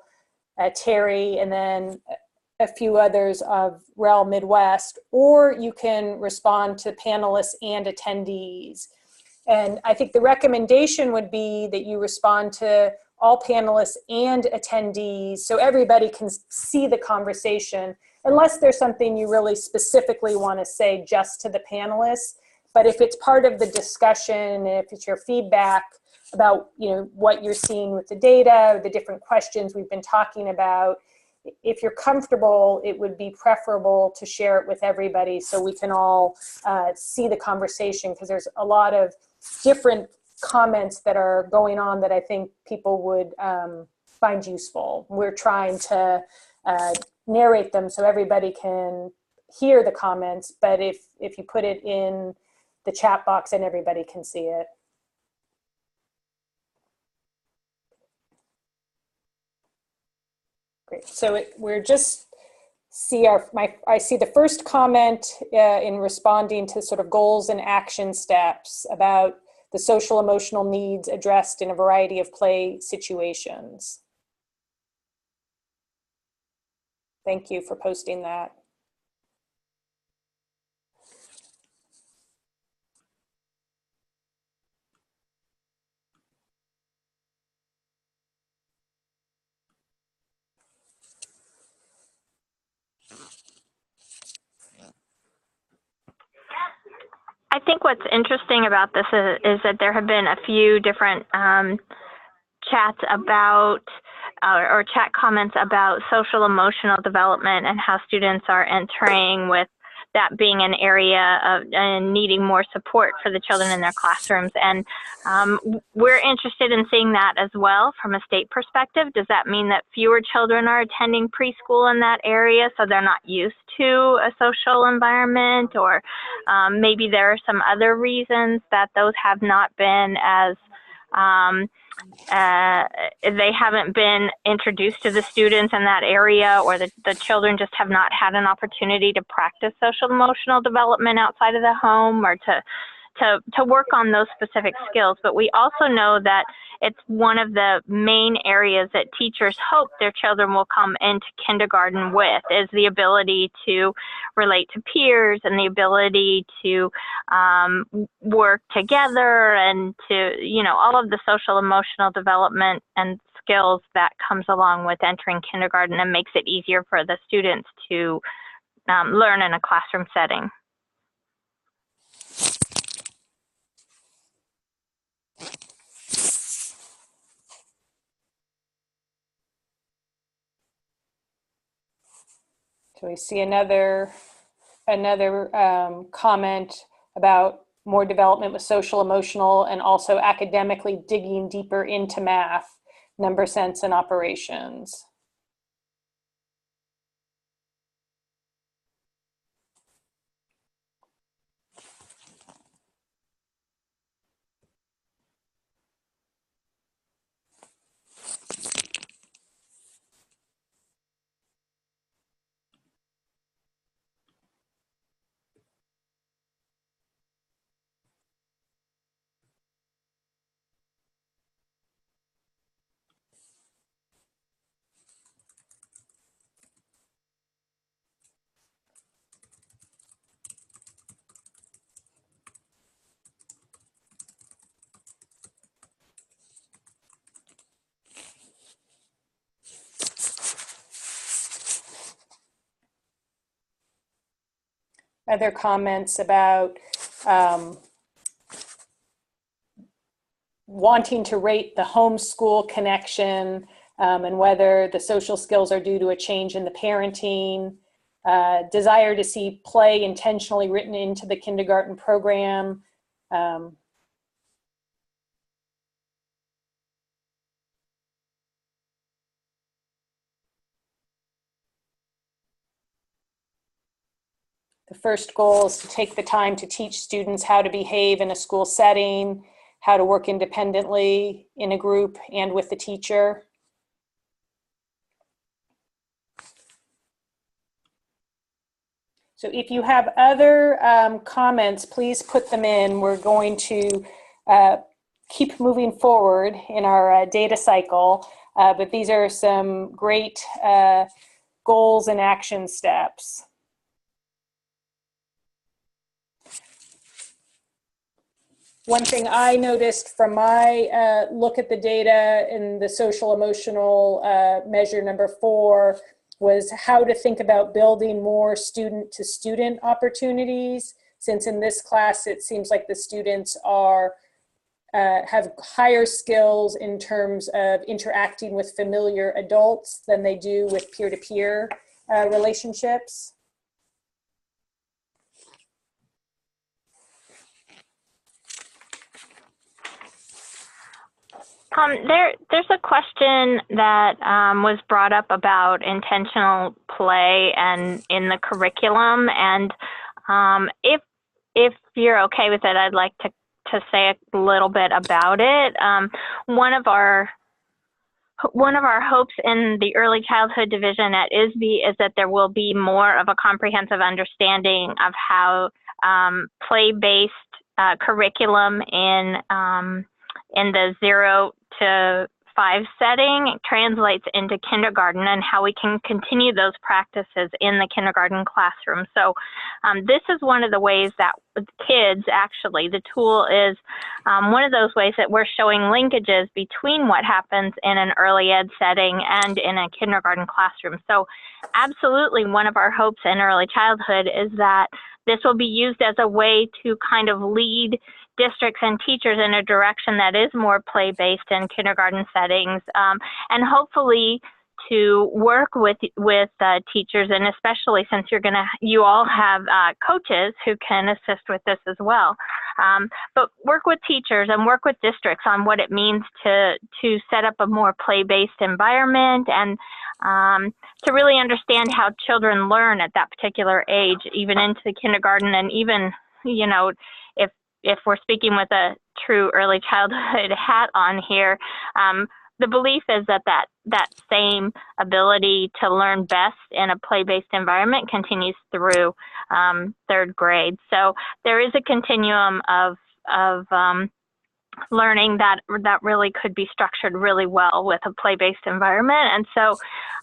Terry, and then a few others of REL Midwest, or you can respond to panelists and attendees. And I think the recommendation would be that you respond to all panelists and attendees so everybody can see the conversation, unless there's something you really specifically want to say just to the panelists. But if it's part of the discussion, and if it's your feedback about, you know, what you're seeing with the data, or the different questions we've been talking about, if you're comfortable, it would be preferable to share it with everybody so we can all see the conversation, because there's a lot of different comments that are going on that I think people would find useful. We're trying to narrate them so everybody can hear the comments, but if you put it in the chat box, then everybody can see it. Great. So we're just I see the first comment in responding to sort of goals and action steps about the social emotional needs addressed in a variety of play situations. Thank you for posting that.
I think what's interesting about this is that there have been a few different chats about or chat comments about social emotional development and how students are entering, with that being an area of needing more support for the children in their classrooms. And we're interested in seeing that as well from a state perspective. Does that mean that fewer children are attending preschool in that area so they're not used to a social environment? Or maybe there are some other reasons that those have not been as they haven't been introduced to the students in that area, or the children just have not had an opportunity to practice social emotional development outside of the home, or to work on those specific skills. But we also know that it's one of the main areas that teachers hope their children will come into kindergarten with, is the ability to relate to peers and the ability to work together, and to, you know, all of the social emotional development and skills that comes along with entering kindergarten, and makes it easier for the students to learn in a classroom setting.
So we see another comment about more development with social emotional, and also academically digging deeper into math, number sense, and operations. other comments about wanting to rate the homeschool connection and whether the social skills are due to a change in the parenting, desire to see play intentionally written into the kindergarten program. The first goal is to take the time to teach students how to behave in a school setting, how to work independently in a group and with the teacher. So if you have other comments, please put them in. We're going to keep moving forward in our data cycle, but these are some great goals and action steps. One thing I noticed from my look at the data in the social emotional measure number 4 was how to think about building more student-to-student opportunities, since in this class it seems like the students are have higher skills in terms of interacting with familiar adults than they do with peer-to-peer relationships.
There's a question that was brought up about intentional play and in the curriculum, and if you're okay with it, I'd like to say a little bit about it. One of our hopes in the early childhood division at ISB is that there will be more of a comprehensive understanding of how play-based curriculum in the 0 to 5 setting translates into kindergarten, and how we can continue those practices in the kindergarten classroom. So this is one of the ways that with kids, actually, the tool is one of those ways that we're showing linkages between what happens in an early ed setting and in a kindergarten classroom. So absolutely, one of our hopes in early childhood is that this will be used as a way to kind of lead districts and teachers in a direction that is more play-based in kindergarten settings, and hopefully to work with teachers, and especially since you all have coaches who can assist with this as well. But work with teachers and work with districts on what it means to set up a more play-based environment, and to really understand how children learn at that particular age, even into the kindergarten, and even, you know, if we're speaking with a true early childhood hat on here, the belief is that same ability to learn best in a play-based environment continues through 3rd grade. So there is a continuum of learning that really could be structured really well with a play-based environment. And so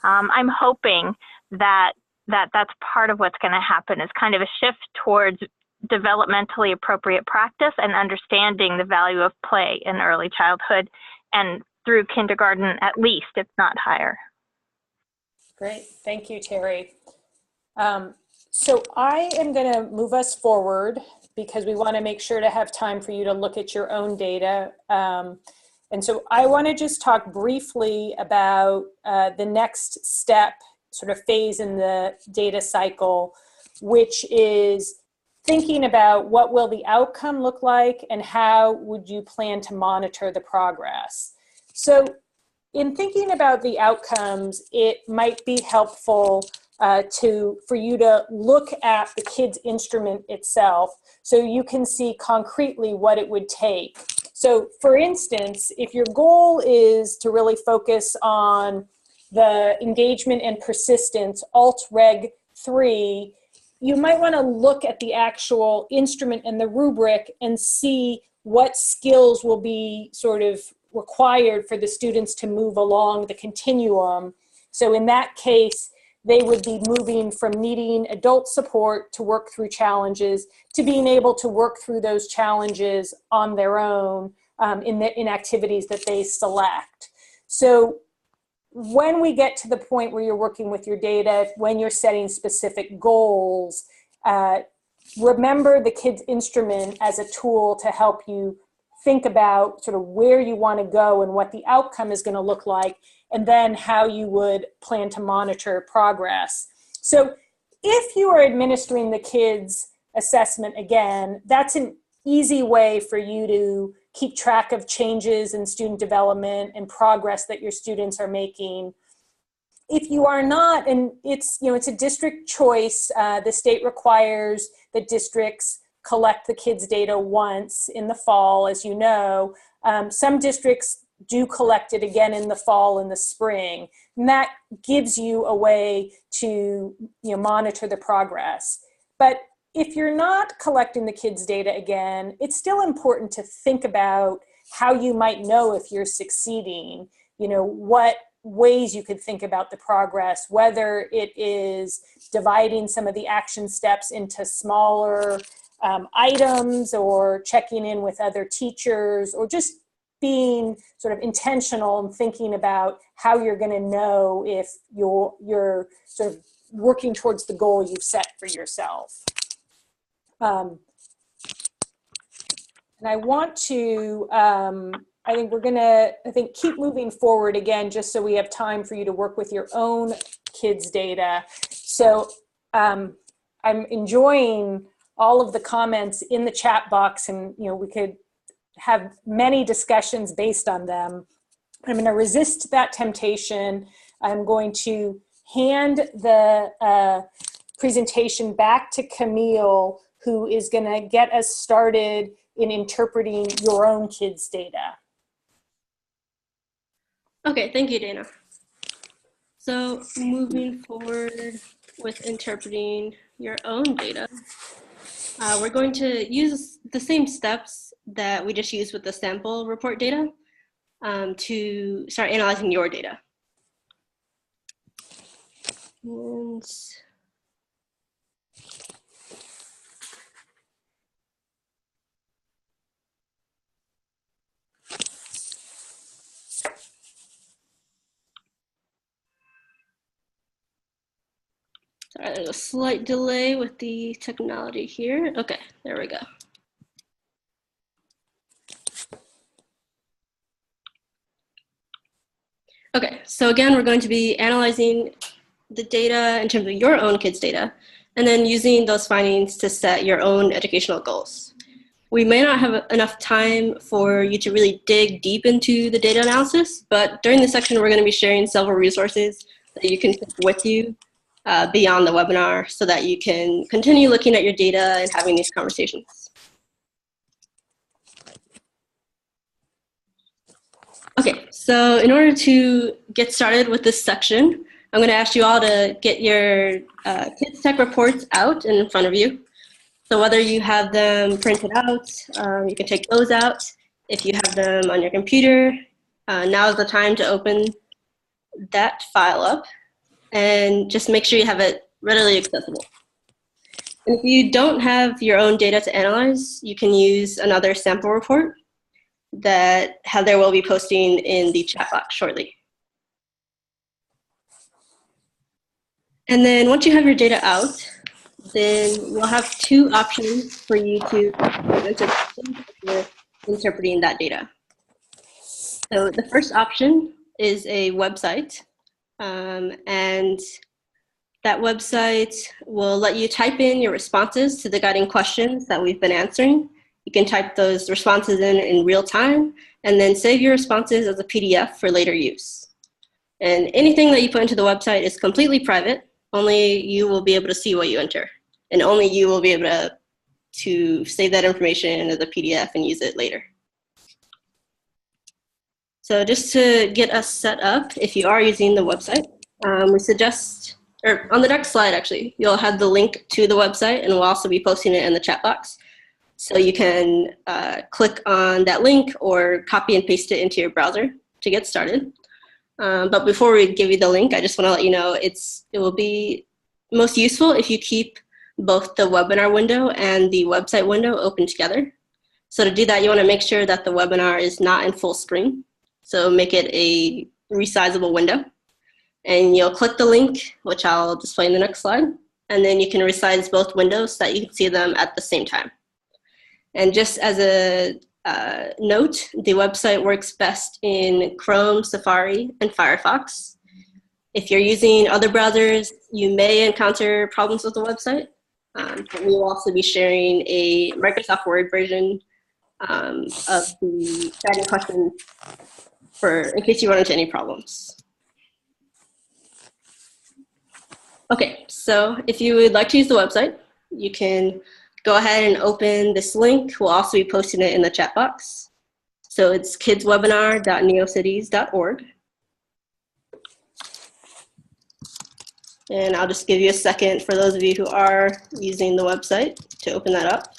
I'm hoping that that's part of what's going to happen, is kind of a shift towards developmentally appropriate practice and understanding the value of play in early childhood and through kindergarten at least, if not higher.
Great, thank you, Terry. So I am going to move us forward because we want to make sure to have time for you to look at your own data. And so I want to just talk briefly about the next step, sort of phase in the data cycle, which is thinking about what will the outcome look like and how would you plan to monitor the progress. So in thinking about the outcomes, it might be helpful for you to look at the kids' instrument itself so you can see concretely what it would take. So for instance, if your goal is to really focus on the engagement and persistence, Alt-Reg 3, you might want to look at the actual instrument and the rubric and see what skills will be sort of required for the students to move along the continuum. So in that case, they would be moving from needing adult support to work through challenges to being able to work through those challenges on their own in activities that they select. So when we get to the point where you're working with your data, when you're setting specific goals, remember the kids instrument as a tool to help you think about sort of where you want to go and what the outcome is going to look like, and then how you would plan to monitor progress. So if you are administering the kids assessment again, that's an easy way for you to keep track of changes in student development and progress that your students are making. If you are not, and it's a district choice, the state requires that districts collect the kids' data once in the fall, as you know. Some districts do collect it again in the fall and the spring, and that gives you a way to monitor the progress. But if you're not collecting the kids' data again, it's still important to think about how you might know if you're succeeding, what ways you could think about the progress, whether it is dividing some of the action steps into smaller items, or checking in with other teachers, or just being sort of intentional and thinking about how you're going to know if you're sort of working towards the goal you've set for yourself. And I want to, I think we're gonna, keep moving forward again, just so we have time for you to work with your own kids' data. So I'm enjoying all of the comments in the chat box, and we could have many discussions based on them. I'm going to resist that temptation. I'm going to hand the presentation back to Camille, who is going to get us started in interpreting your own kids' data.
Okay, thank you, Dana. So moving forward with interpreting your own data, we're going to use the same steps that we just used with the sample report data to start analyzing your data. And sorry, there's a slight delay with the technology here. Okay, there we go. Okay, so again, we're going to be analyzing the data in terms of your own kids' data, and then using those findings to set your own educational goals. We may not have enough time for you to really dig deep into the data analysis, but during this section, we're going to be sharing several resources that you can take with you beyond the webinar, so that you can continue looking at your data and having these conversations. Okay, so in order to get started with this section, I'm going to ask you all to get your kids tech reports out and in front of you. So whether you have them printed out, you can take those out. If you have them on your computer, now is the time to open that file up, and just make sure you have it readily accessible. And if you don't have your own data to analyze, you can use another sample report that Heather will be posting in the chat box shortly. And then once you have your data out, then we'll have two options for you to interpreting that data. So the first option is a website, and that website will let you type in your responses to the guiding questions that we've been answering. You can type those responses in real time, and then save your responses as a PDF for later use. And anything that you put into the website is completely private. Only you will be able to see what you enter, and only you will be able to save that information as a PDF and use it later. So just to get us set up, if you are using the website, we suggest, or on the next slide actually, you'll have the link to the website, and we'll also be posting it in the chat box. So you can click on that link or copy and paste it into your browser to get started. But before we give you the link, I just want to let you know it will be most useful if you keep both the webinar window and the website window open together. So to do that, you want to make sure that the webinar is not in full screen. So make it a resizable window. And you'll click the link, which I'll display in the next slide. and then you can resize both windows so that you can see them at the same time. And just as a note, the website works best in Chrome, Safari, and Firefox. If you're using other browsers, you may encounter problems with the website. But we will also be sharing a Microsoft Word version of the guiding questions in case you run into any problems. Okay, so if you would like to use the website, you can go ahead and open this link. We'll also be posting it in the chat box. So it's kidswebinar.neocities.org. And I'll just give you a second for those of you who are using the website to open that up.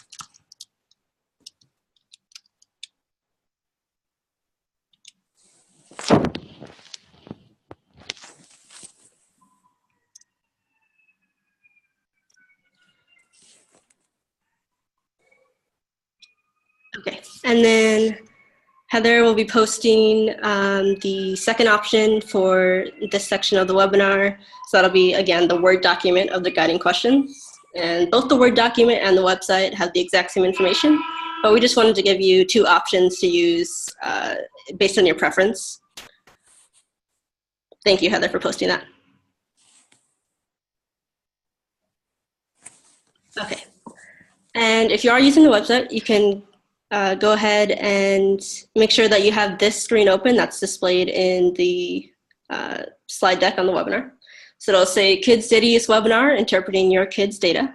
Okay, and then Heather will be posting the second option for this section of the webinar. So that'll be, again, the Word document of the guiding questions. And both the Word document and the website have the exact same information, but we just wanted to give you two options to use based on your preference. Thank you, Heather, for posting that. Okay, and if you are using the website, you can go ahead and make sure that you have this screen open that's displayed in the slide deck on the webinar. So it'll say Kids Data Use Webinar, Interpreting Your Kids' Data.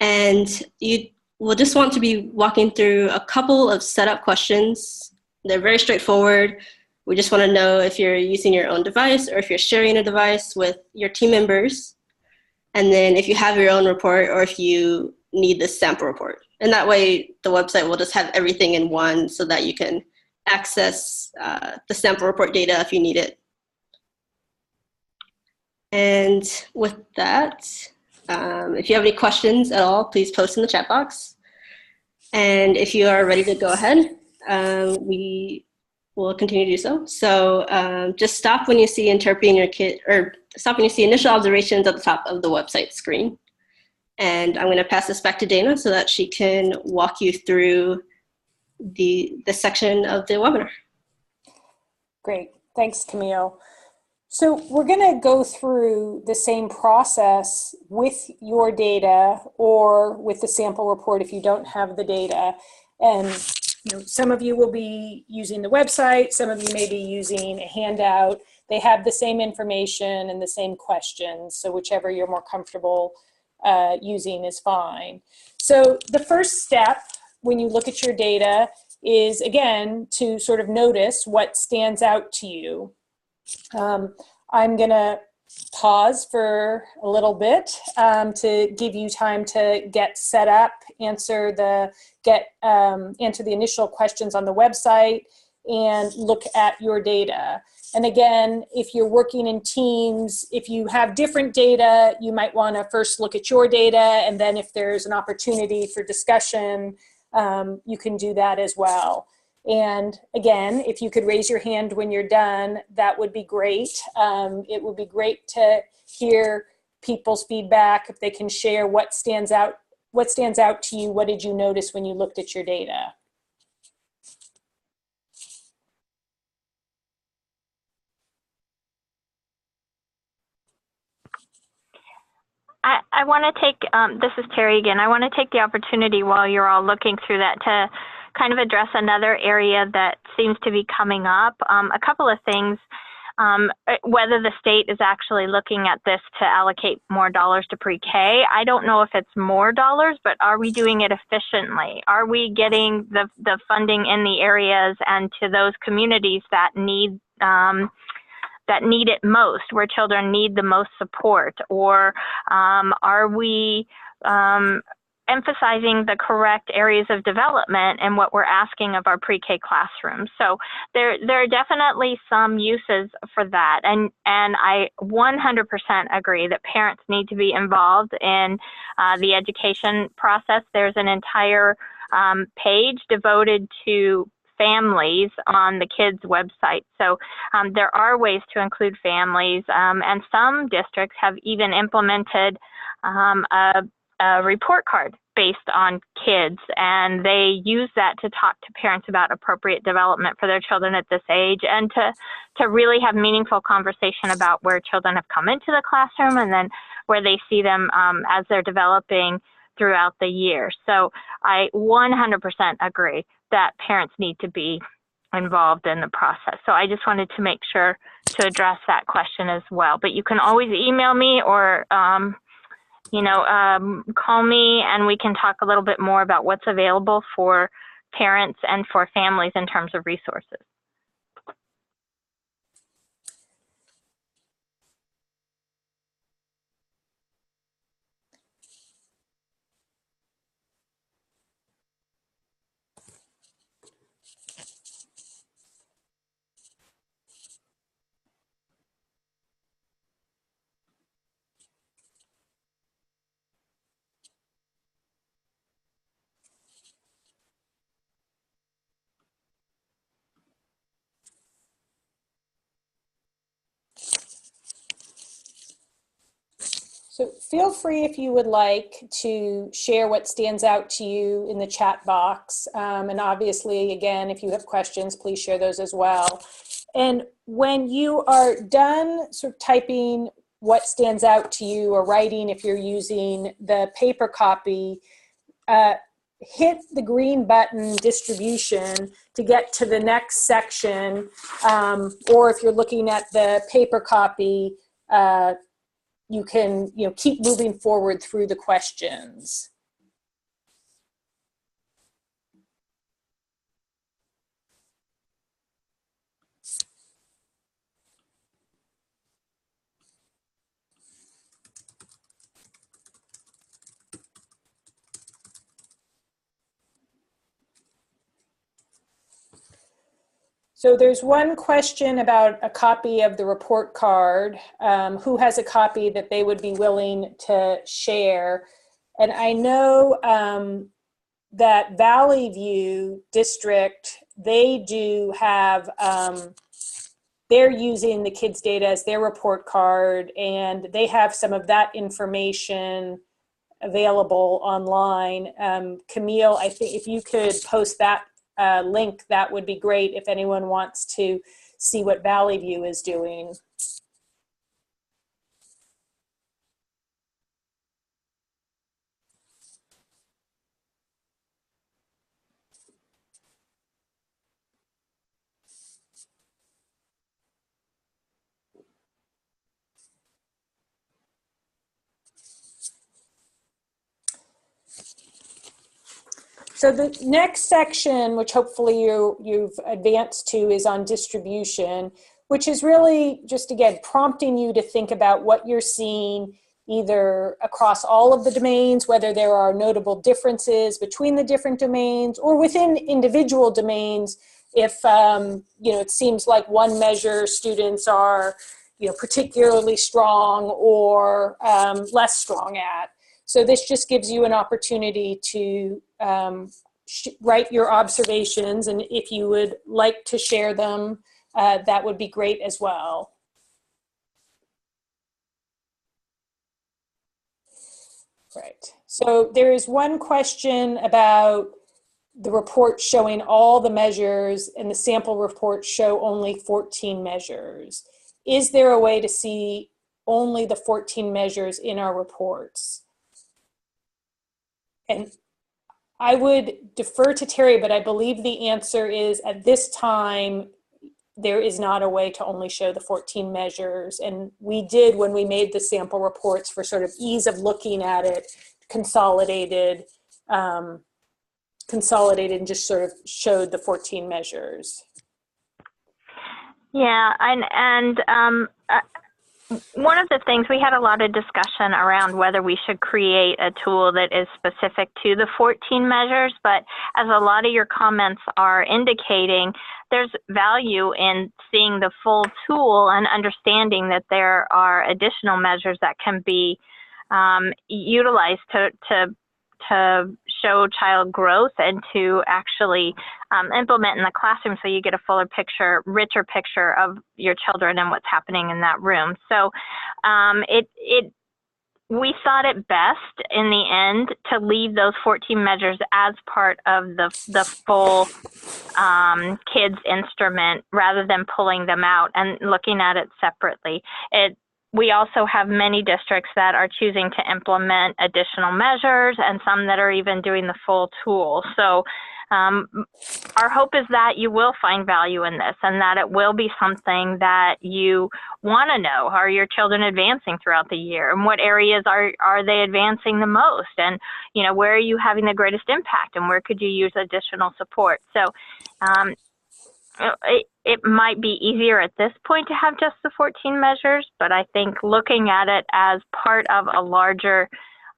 And you will just want to be walking through a couple of setup questions. They're very straightforward. We just want to know if you're using your own device or if you're sharing a device with your team members. And then if you have your own report or if you need this sample report. And that way the website will just have everything in one so that you can access the sample report data if you need it. And with that, if you have any questions at all, please post in the chat box. And if you are ready to go ahead, we will continue to do so. So just stop when you see interpreting your kid, or stop when you see initial observations at the top of the website screen. And I'm going to pass this back to Dana so that she can walk you through this section of the webinar.
Great, thanks, Camille. So we're going to go through the same process with your data or with the sample report if you don't have the data. And some of you will be using the website, some of you may be using a handout. They have the same information and the same questions, so whichever you're more comfortable using is fine. So the first step when you look at your data is, again, to sort of notice what stands out to you. I'm going to pause for a little bit to give you time to get set up, answer the initial questions on the website, and look at your data. And again, if you're working in teams, if you have different data, you might want to first look at your data, and then if there's an opportunity for discussion, you can do that as well. And again, if you could raise your hand when you're done, that would be great. It would be great to hear people's feedback, if they can share what stands out to you. What did you notice when you looked at your data?
I want to take, this is Terry again, I want to take the opportunity while you're all looking through that to kind of address another area that seems to be coming up. A couple of things, whether the state is actually looking at this to allocate more dollars to pre-K. I don't know if it's more dollars, but are we doing it efficiently? Are we getting the funding in the areas and to those communities that need it most, where children need the most support? Or are we emphasizing the correct areas of development and what we're asking of our pre-K classrooms? So there are definitely some uses for that. And I 100% agree that parents need to be involved in the education process. There's an entire page devoted to families on the kids' website. So there are ways to include families, and some districts have even implemented a report card based on kids, and they use that to talk to parents about appropriate development for their children at this age, and to really have meaningful conversation about where children have come into the classroom and then where they see them as they're developing throughout the year. So I 100% agree that parents need to be involved in the process. So I just wanted to make sure to address that question as well. But you can always email me or call me, and we can talk a little bit more about what's available for parents and for families in terms of resources.
So feel free, if you would like, to share what stands out to you in the chat box. And obviously, again, if you have questions, please share those as well. And when you are done sort of typing what stands out to you, or writing if you're using the paper copy, hit the green button distribution to get to the next section. Or if you're looking at the paper copy, you can keep moving forward through the questions. So there's one question about a copy of the report card. Who has a copy that they would be willing to share? And I know that Valley View District, they do have, they're using the kids' data as their report card, and they have some of that information available online. Camille, I think if you could post that link, that would be great if anyone wants to see what Valley View is doing. So the next section, which hopefully you've advanced to, is on distribution, which is really just, again, prompting you to think about what you're seeing either across all of the domains, whether there are notable differences between the different domains, or within individual domains, if it seems like one measure students are particularly strong or less strong at. So this just gives you an opportunity to write your observations, and if you would like to share them, that would be great as well. Right. So there is one question about the report showing all the measures, and the sample reports show only 14 measures. Is there a way to see only the 14 measures in our reports? And I would defer to Terry, but I believe the answer is, at this time, there is not a way to only show the 14 measures. And we did, when we made the sample reports, for sort of ease of looking at it, consolidated and just sort of showed the 14 measures.
Yeah, and one of the things, we had a lot of discussion around whether we should create a tool that is specific to the 14 measures, but as a lot of your comments are indicating, there's value in seeing the full tool and understanding that there are additional measures that can be utilized to to show child growth and to actually implement in the classroom so you get a fuller picture, richer picture of your children and what's happening in that room. So we thought it best in the end to leave those 14 measures as part of the full kids instrument rather than pulling them out and looking at it separately. We also have many districts that are choosing to implement additional measures and some that are even doing the full tool. So our hope is that you will find value in this and that it will be something that you want to know. Are your children advancing throughout the year? And what areas are they advancing the most? And, you know, where are you having the greatest impact and where could you use additional support? So it might be easier at this point to have just the 14 measures, but I think looking at it as part of a larger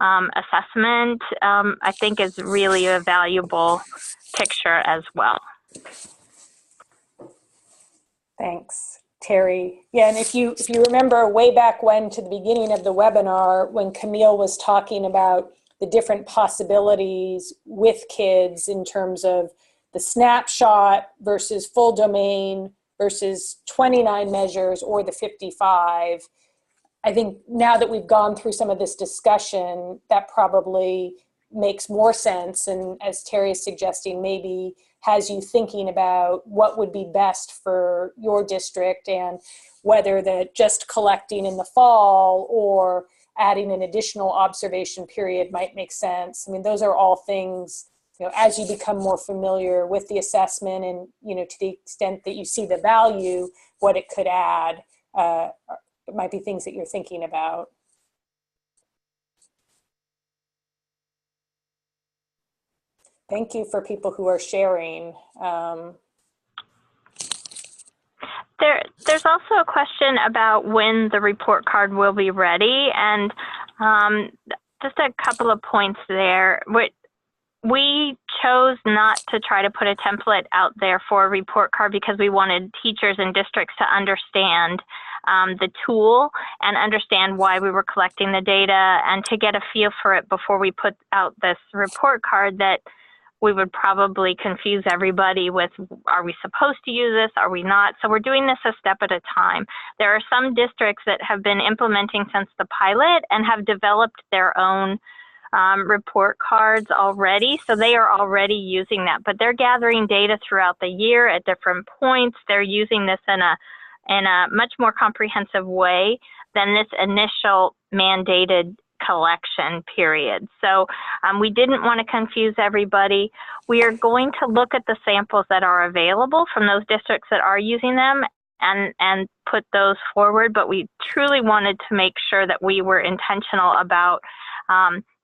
assessment, I think is really a valuable picture as well.
Thanks, Terry. Yeah, and if you remember way back when, to the beginning of the webinar, when Camille was talking about the different possibilities with kids in terms of the snapshot versus full domain versus 29 measures or the 55, I think now that we've gone through some of this discussion, that probably makes more sense. And as Terry is suggesting, maybe has you thinking about what would be best for your district and whether that just collecting in the fall or adding an additional observation period might make sense. I mean, those are all things, you know, as you become more familiar with the assessment and, you know, to the extent that you see the value, what it could add, it might be things that you're thinking about. Thank you for people who are sharing.
There's also a question about when the report card will be ready, and just a couple of points there. We chose not to try to put a template out there for a report card because we wanted teachers and districts to understand the tool and understand why we were collecting the data and to get a feel for it before we put out this report card that we would probably confuse everybody with, are we supposed to use this? Are we not? So we're doing this a step at a time. There are some districts that have been implementing since the pilot and have developed their own report cards already. So they are already using that, but they're gathering data throughout the year at different points. They're using this in a much more comprehensive way than this initial mandated collection period. So we didn't want to confuse everybody. We are going to look at the samples that are available from those districts that are using them and put those forward, but we truly wanted to make sure that we were intentional about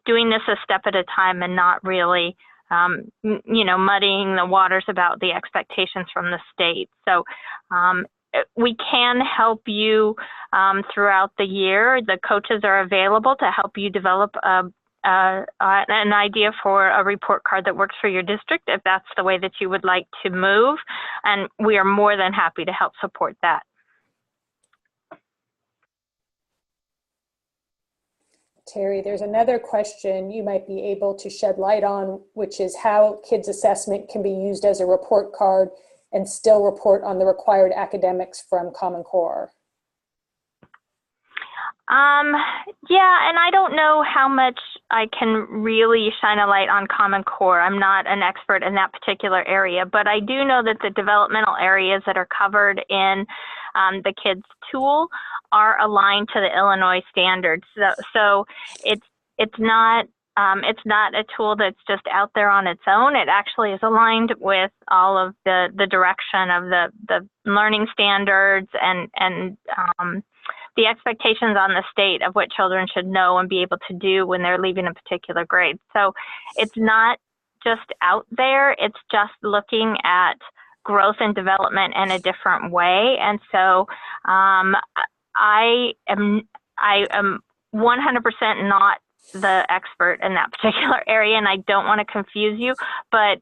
doing this a step at a time and not really you know, muddying the waters about the expectations from the state. So we can help you throughout the year. The coaches are available to help you develop an idea for a report card that works for your district, if that's the way that you would like to move. And we are more than happy to help support that.
Terry, there's another question you might be able to shed light on, which is how kids assessment can be used as a report card and still report on the required academics from Common Core.
Yeah, and I don't know how much I can really shine a light on Common Core. I'm not an expert in that particular area, but I do know that the developmental areas that are covered in the kids tool are aligned to the Illinois standards. So it's not a tool that's just out there on its own. It actually is aligned with all of the direction of the learning standards and the expectations on the state of what children should know and be able to do when they're leaving a particular grade. So it's not just out there, it's just looking at growth and development in a different way. And so I am 100% not the expert in that particular area, and I don't want to confuse you, but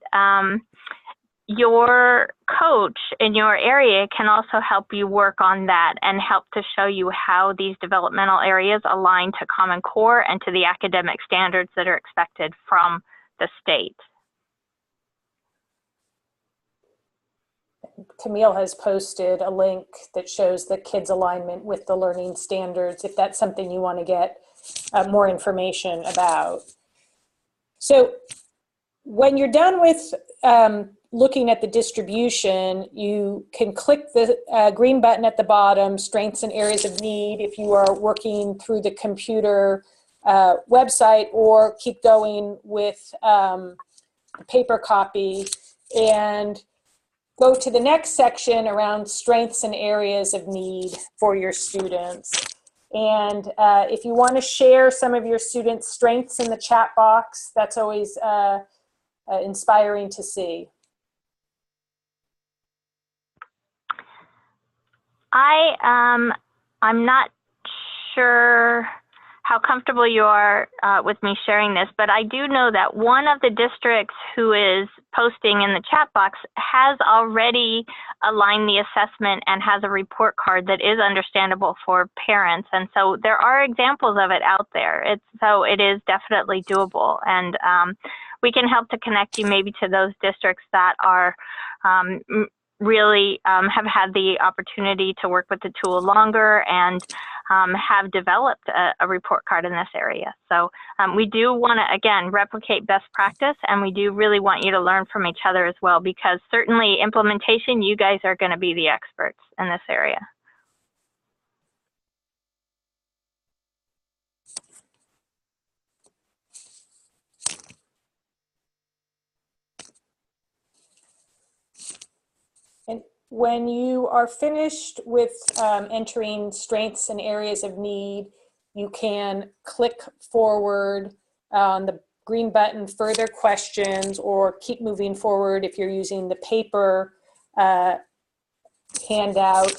your coach in your area can also help you work on that and help to show you how these developmental areas align to Common Core and to the academic standards that are expected from the state.
Camille has posted a link that shows the kids' alignment with the learning standards, if that's something you want to get more information about. So when you're done with looking at the distribution, you can click the green button at the bottom, Strengths and Areas of Need, if you are working through the computer website, or keep going with the paper copy and go to the next section around Strengths and Areas of Need for your students. And if you want to share some of your students' strengths in the chat box, that's always inspiring to see.
I'm not sure how comfortable you are with me sharing this, but I do know that one of the districts who is posting in the chat box has already aligned the assessment and has a report card that is understandable for parents. And so there are examples of it out there. So it is definitely doable. And we can help to connect you maybe to those districts that are really have had the opportunity to work with the tool longer and have developed a report card in this area. So we do want to, again, replicate best practice, and we do really want you to learn from each other as well, because certainly implementation, you guys are going to be the experts in this area.
When you are finished with entering strengths and areas of need, you can click forward on the green button, further questions, or keep moving forward if you're using the paper handout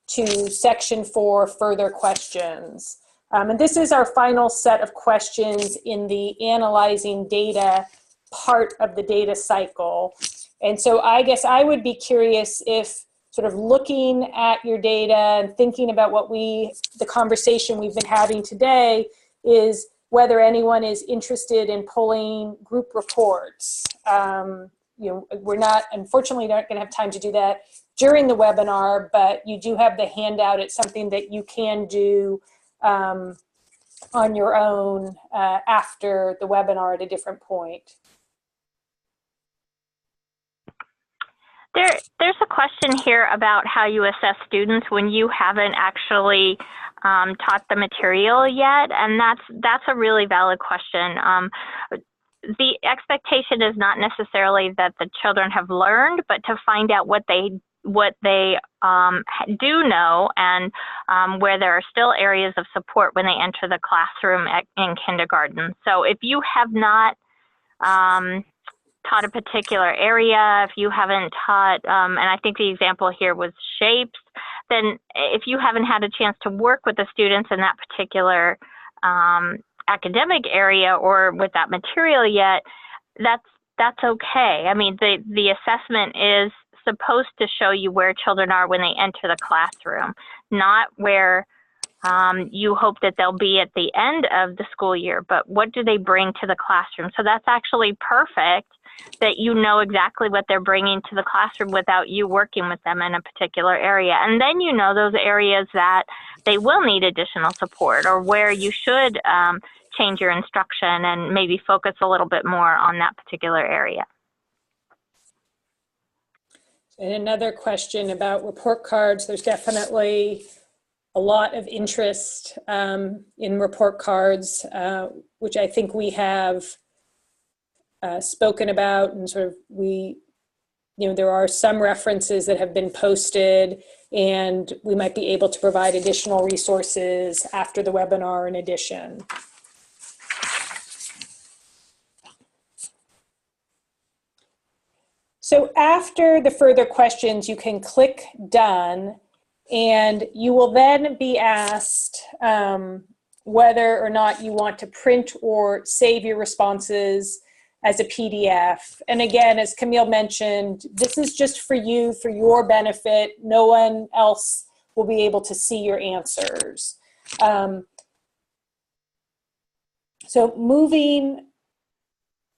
to section 4, further questions. And this is our final set of questions in the analyzing data part of the data cycle. And so I guess I would be curious if, sort of looking at your data and thinking about what the conversation we've been having today, is whether anyone is interested in pulling group reports. We're not, unfortunately, not going to have time to do that during the webinar, but you do have the handout. It's something that you can do on your own after the webinar at a different point.
There's a question here about how you assess students when you haven't actually taught the material yet, and that's a really valid question. The expectation is not necessarily that the children have learned, but to find out what they do know, and where there are still areas of support when they enter the classroom in kindergarten. So if you have not taught a particular area, if you haven't taught, and I think the example here was shapes, then if you haven't had a chance to work with the students in that particular academic area or with that material yet, that's okay. I mean, the assessment is supposed to show you where children are when they enter the classroom, not where you hope that they'll be at the end of the school year, but what do they bring to the classroom? So that's actually perfect, that you know exactly what they're bringing to the classroom without you working with them in a particular area. And then you know those areas that they will need additional support, or where you should change your instruction and maybe focus a little bit more on that particular area.
And another question about report cards. There's definitely a lot of interest in report cards, which I think we have spoken about, and sort of there are some references that have been posted, and we might be able to provide additional resources after the webinar in addition. So after the further questions, you can click done, and you will then be asked whether or not you want to print or save your responses. as a PDF. And again, as Camille mentioned, this is just for you, for your benefit. No one else will be able to see your answers. So moving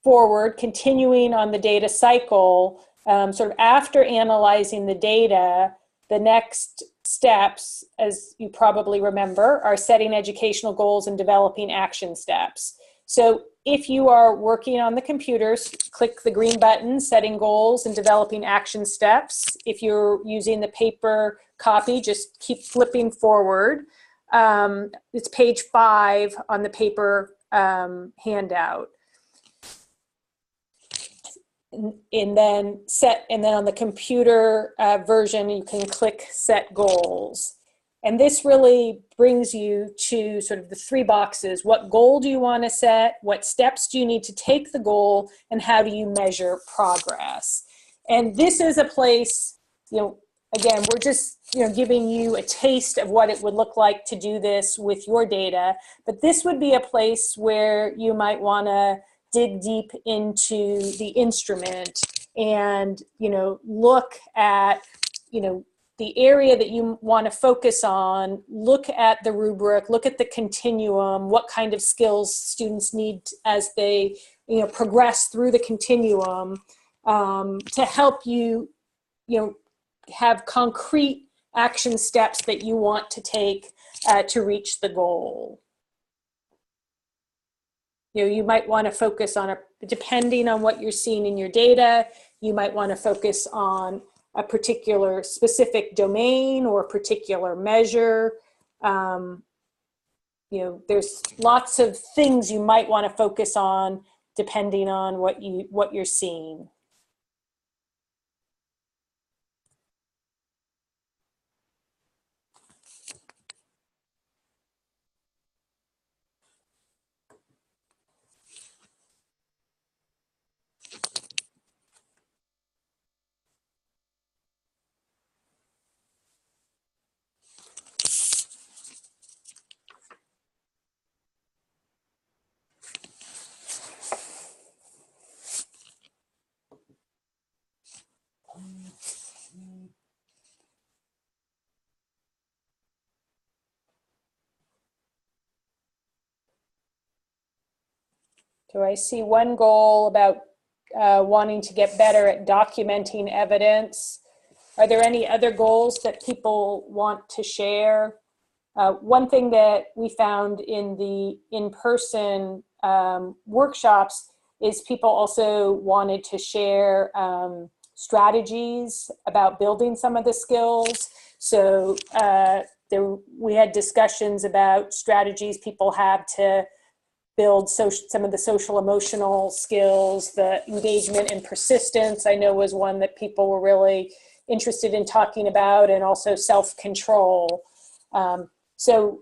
forward, continuing on the data cycle, sort of after analyzing the data, the next steps, as you probably remember, are setting educational goals and developing action steps. So if you are working on the computers, click the green button, setting goals and developing action steps. If you're using the paper copy, just keep flipping forward. It's page 5 on the paper handout. And then on the computer version, you can click set goals. And this really brings you to sort of the 3 boxes. What goal do you want to set? What steps do you need to take the goal? And how do you measure progress? And this is a place, again, we're just, giving you a taste of what it would look like to do this with your data. But this would be a place where you might want to dig deep into the instrument and, look at, the area that you want to focus on, look at the rubric, look at the continuum, what kind of skills students need as they, progress through the continuum to help you, have concrete action steps that you want to take to reach the goal. You might want to focus on depending on what you're seeing in your data, you might want to focus on a particular specific domain or a particular measure. There's lots of things you might want to focus on depending on what you're seeing. So I see one goal about wanting to get better at documenting evidence. Are there any other goals that people want to share? One thing that we found in the in-person workshops is people also wanted to share strategies about building some of the skills. So we had discussions about strategies people have to build some of the social emotional skills. The engagement and persistence, I know, was one that people were really interested in talking about, and also self-control. So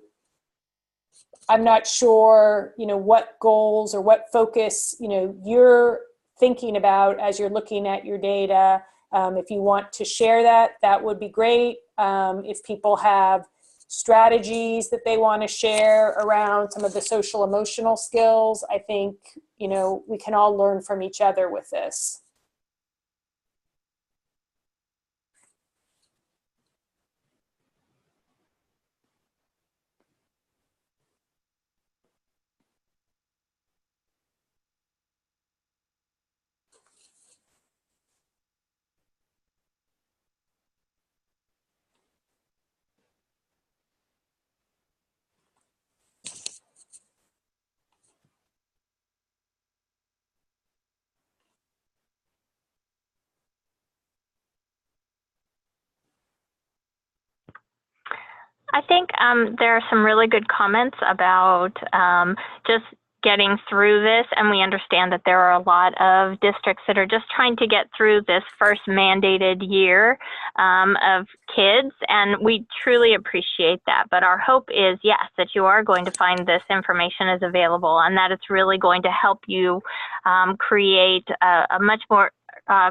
I'm not sure, what goals or what focus, you're thinking about as you're looking at your data. If you want to share that, that would be great. If people have strategies that they want to share around some of the social emotional skills, I think, we can all learn from each other with this.
I think there are some really good comments about just getting through this, and we understand that there are a lot of districts that are just trying to get through this first mandated year of kids, and we truly appreciate that. But our hope is, yes, that you are going to find this information is available, and that it's really going to help you create a much more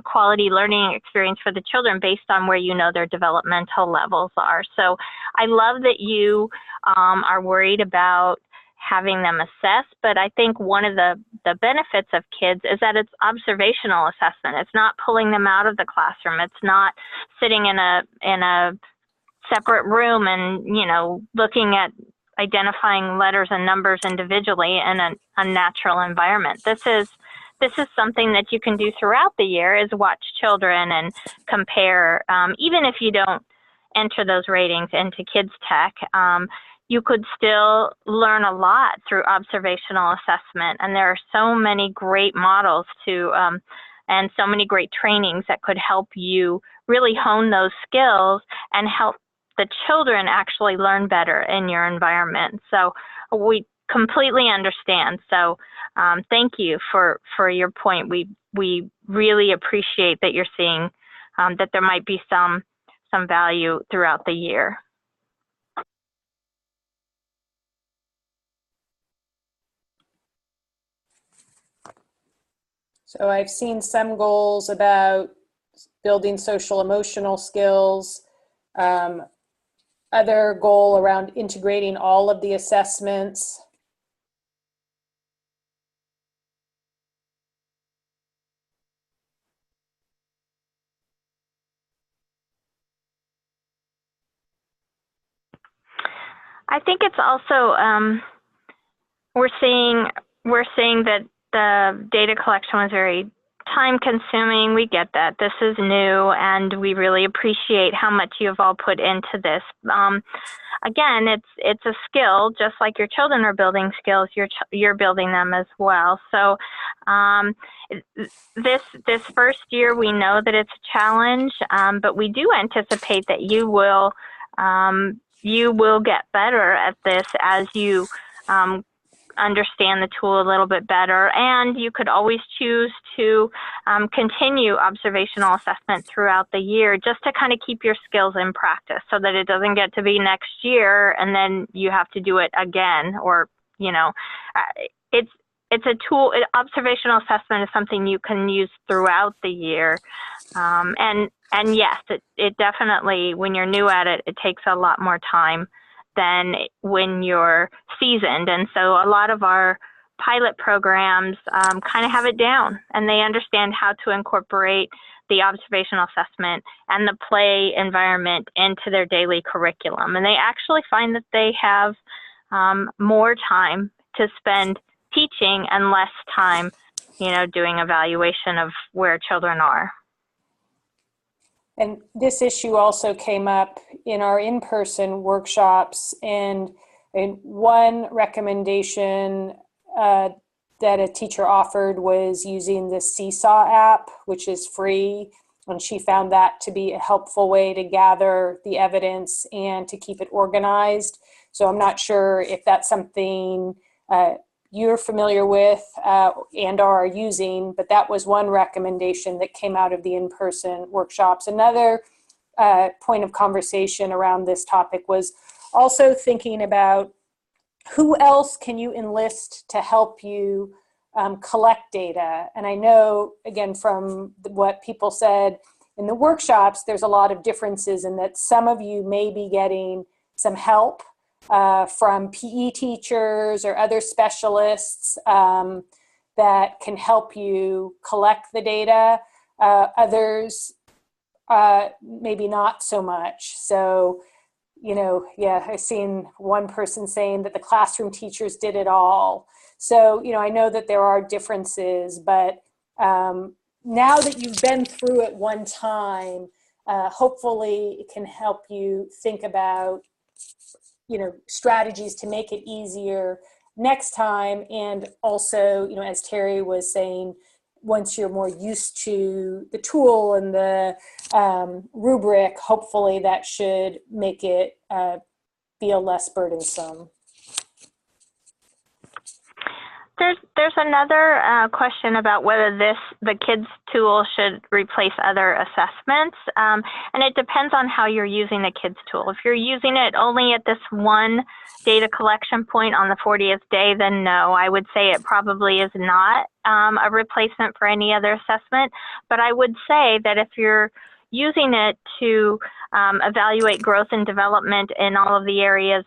quality learning experience for the children based on where their developmental levels are. So I love that you are worried about having them assess, but I think one of the benefits of kids is that it's observational assessment. It's not pulling them out of the classroom. It's not sitting in a separate room and, you know, looking at identifying letters and numbers individually in an unnatural environment. This is something that you can do throughout the year, is watch children and compare. Even if you don't enter those ratings into Kids Tech, you could still learn a lot through observational assessment. And there are so many great models and so many great trainings that could help you really hone those skills and help the children actually learn better in your environment. So we completely understand. So thank you for your point. We really appreciate that you're seeing that there might be some value throughout the year.
So I've seen some goals about building social emotional skills, other goal around integrating all of the assessments.
I think it's also we're seeing that the data collection was very time consuming. We get that. This is new, and we really appreciate how much you've all put into this. Again, it's a skill, just like your children are building skills, you're building them as well. So this first year, we know that it's a challenge, but we do anticipate that you will get better at this as you understand the tool a little bit better. And you could always choose to continue observational assessment throughout the year, just to kind of keep your skills in practice, so that it doesn't get to be next year and then you have to do it again. Or, you know, it's a tool. Observational assessment is something you can use throughout the year. And yes, it definitely, when you're new at it, it takes a lot more time than when you're seasoned. And so a lot of our pilot programs kind of have it down, and they understand how to incorporate the observational assessment and the play environment into their daily curriculum. And they actually find that they have more time to spend teaching and less time, you know, doing evaluation of where children are.
And this issue also came up in our in-person workshops, and one recommendation that a teacher offered was using the Seesaw app, which is free, and she found that to be a helpful way to gather the evidence and to keep it organized. So I'm not sure if that's something you're familiar with and are using, but that was one recommendation that came out of the in-person workshops. Another point of conversation around this topic was also thinking about who else can you enlist to help you collect data. And I know, again, from what people said in the workshops, there's a lot of differences in that some of you may be getting some help from PE teachers or other specialists that can help you collect the data. Others, maybe not so much. So, you know, yeah, I've seen one person saying that the classroom teachers did it all. So, you know, I know that there are differences, but now that you've been through it one time, hopefully it can help you think about, you know, strategies to make it easier next time. And also, you know, as Terry was saying, once you're more used to the tool and the rubric, hopefully that should make it feel less burdensome.
There's another question about whether the kids tool should replace other assessments, and it depends on how you're using the kids tool. If you're using it only at this one data collection point on the 40th day, then no, I would say it probably is not a replacement for any other assessment. But I would say that if you're using it to evaluate growth and development in all of the areas,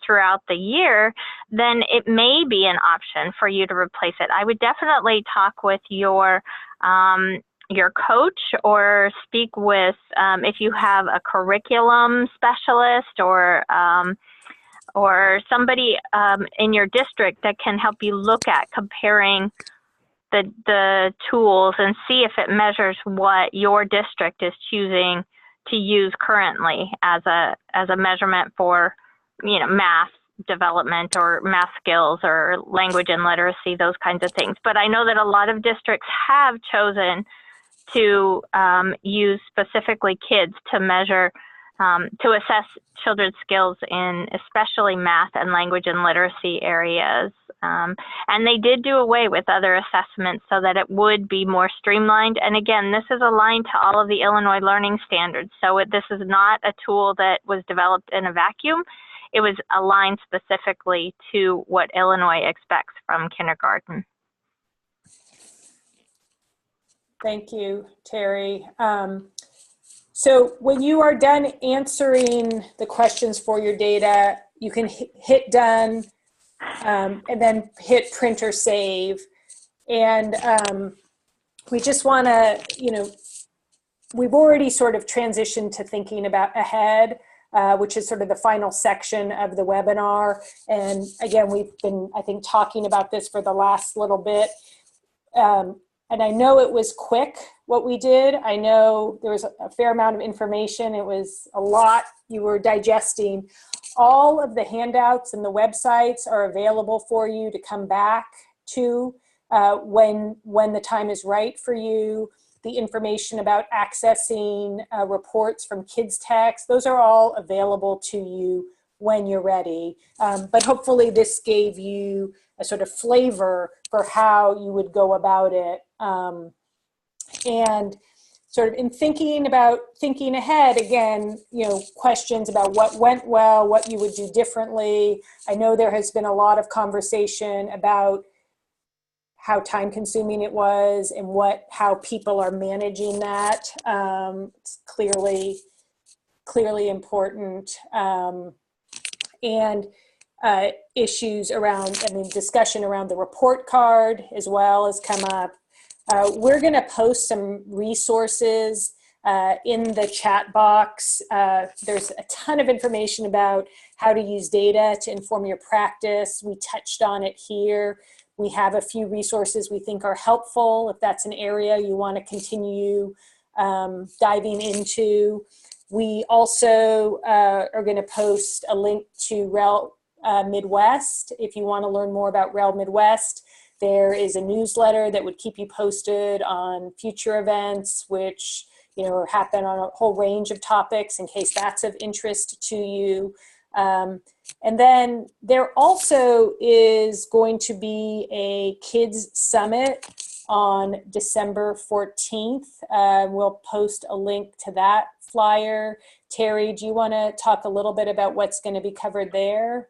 throughout the year, then it may be an option for you to replace it. I would definitely talk with your coach, or speak with, if you have a curriculum specialist or somebody in your district that can help you look at comparing the tools and see if it measures what your district is choosing to use currently as a measurement for, math development or math skills or language and literacy, those kinds of things. But I know that a lot of districts have chosen to use specifically kids to measure, to assess children's skills in especially math and language and literacy areas. And they did do away with other assessments so that it would be more streamlined. And again, this is aligned to all of the Illinois learning standards. So this is not a tool that was developed in a vacuum. It was aligned specifically to what Illinois expects from kindergarten.
Thank you, Terry. So when you are done answering the questions for your data, you can hit done and then hit print or save. And we just want to, we've already sort of transitioned to thinking about ahead, which is sort of the final section of the webinar. And again, we've been, I think, talking about this for the last little bit. And I know it was quick what we did. I know there was a fair amount of information. It was a lot you were digesting. All of the handouts and the websites are available for you to come back to when the time is right for you. The information about accessing reports from Kids Text, those are all available to you when you're ready. But hopefully this gave you a sort of flavor for how you would go about it. And sort of in thinking ahead, again, questions about what went well, what you would do differently. I know there has been a lot of conversation about how time consuming it was and how people are managing that. It's clearly important. And issues around, discussion around the report card as well has come up. We're going to post some resources in the chat box. There's a ton of information about how to use data to inform your practice. We touched on it here. We have a few resources we think are helpful if that's an area you want to continue diving into. We also are going to post a link to REL Midwest. If you want to learn more about REL Midwest, there is a newsletter that would keep you posted on future events, which happen on a whole range of topics in case that's of interest to you. And then there also is going to be a Kids Summit on December 14th. We'll post a link to that flyer. Terry, do you want to talk a little bit about what's going to be covered there?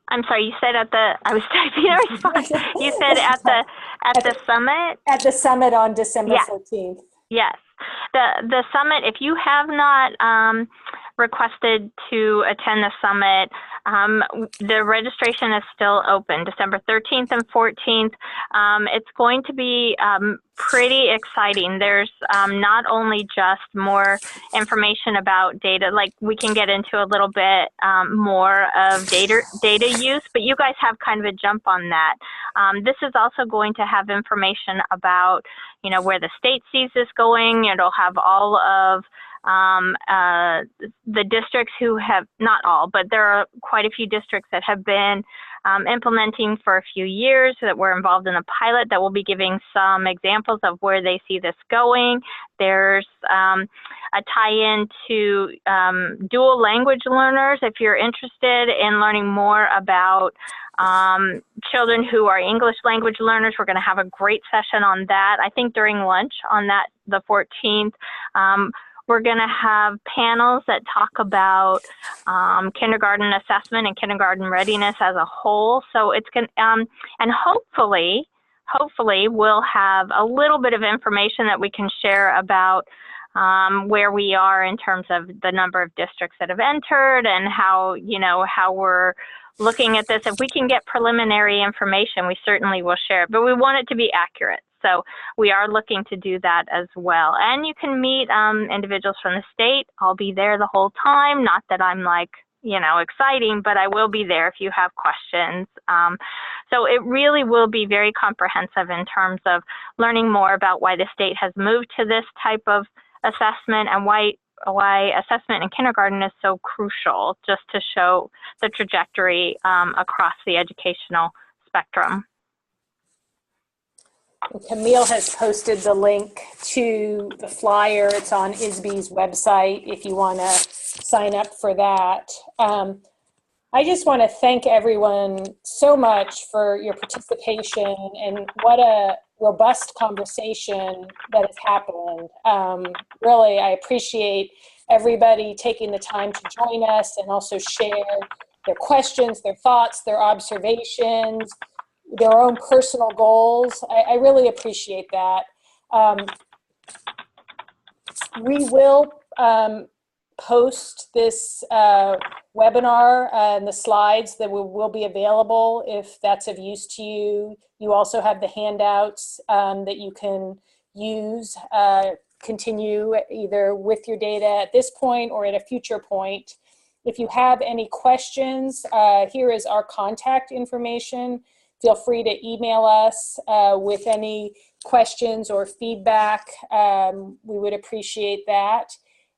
I'm sorry, you said I was typing a response. You said at the summit? At
the summit on December 14th.
Yes. The summit, if you have not requested to attend the summit, the registration is still open, December 13th and 14th. It's going to be pretty exciting. There's not only just more information about data, like we can get into a little bit more of data use, but you guys have kind of a jump on that. This is also going to have information about, where the state sees this going. It'll have all of the districts who have, not all, but there are quite a few districts that have been implementing for a few years, that were involved in a pilot, that will be giving some examples of where they see this going. There's a tie-in to dual language learners. If you're interested in learning more about children who are English language learners, we're going to have a great session on that. I think during lunch on the 14th, we're going to have panels that talk about kindergarten assessment and kindergarten readiness as a whole. So it's going and hopefully we'll have a little bit of information that we can share about where we are in terms of the number of districts that have entered and how, how we're looking at this. If we can get preliminary information, we certainly will share it, but we want it to be accurate. So we are looking to do that as well. And you can meet individuals from the state. I'll be there the whole time. Not that I'm like, exciting, but I will be there if you have questions. So it really will be very comprehensive in terms of learning more about why the state has moved to this type of assessment and why assessment in kindergarten is so crucial, just to show the trajectory across the educational spectrum.
Camille has posted the link to the flyer. It's on ISBE's website if you want to sign up for that. I just want to thank everyone so much for your participation, and what a robust conversation that has happened. Really, I appreciate everybody taking the time to join us and also share their questions, their thoughts, their observations, their own personal goals. I really appreciate that. We will post this webinar and the slides that will be available if that's of use to you. You also have the handouts that you can use, continue either with your data at this point or at a future point. If you have any questions, here is our contact information. Feel free to email us with any questions or feedback. We would appreciate that.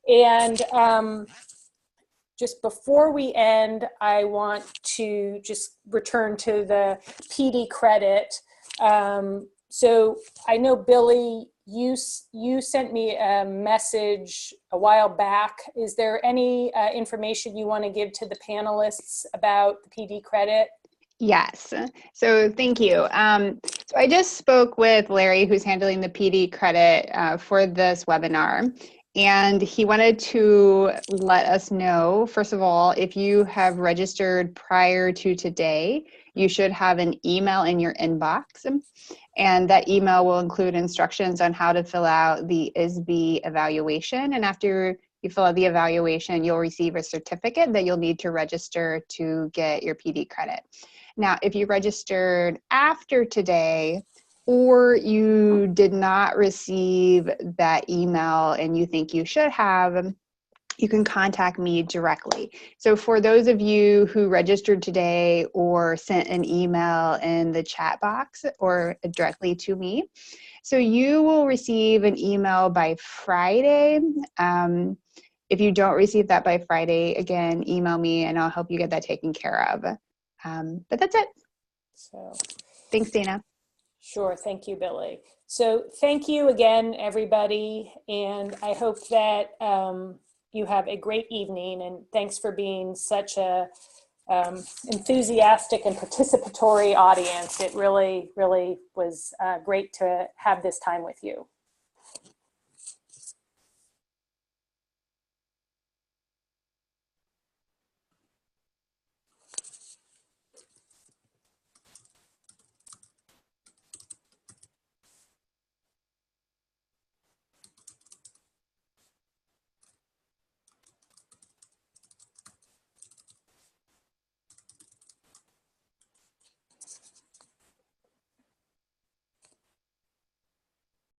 And just before we end, I want to just return to the PD credit. So I know, Billy, you sent me a message a while back. Is there any information you want to give to the panelists about the PD credit?
Yes. So thank you. So I just spoke with Larry, who's handling the PD credit for this webinar. And he wanted to let us know, first of all, if you have registered prior to today, you should have an email in your inbox. And that email will include instructions on how to fill out the ISBE evaluation. And after you fill out the evaluation, you'll receive a certificate that you'll need to register to get your PD credit. Now, if you registered after today, or you did not receive that email and you think you should have, you can contact me directly. So for those of you who registered today or sent an email in the chat box or directly to me, so you will receive an email by Friday. If you don't receive that by Friday, again, email me and I'll help you get that taken care of. But that's it.
So,
thanks, Dana.
Sure. Thank you, Billy. So thank you again, everybody. And I hope that you have a great evening. And thanks for being such a enthusiastic and participatory audience. It really, really was great to have this time with you.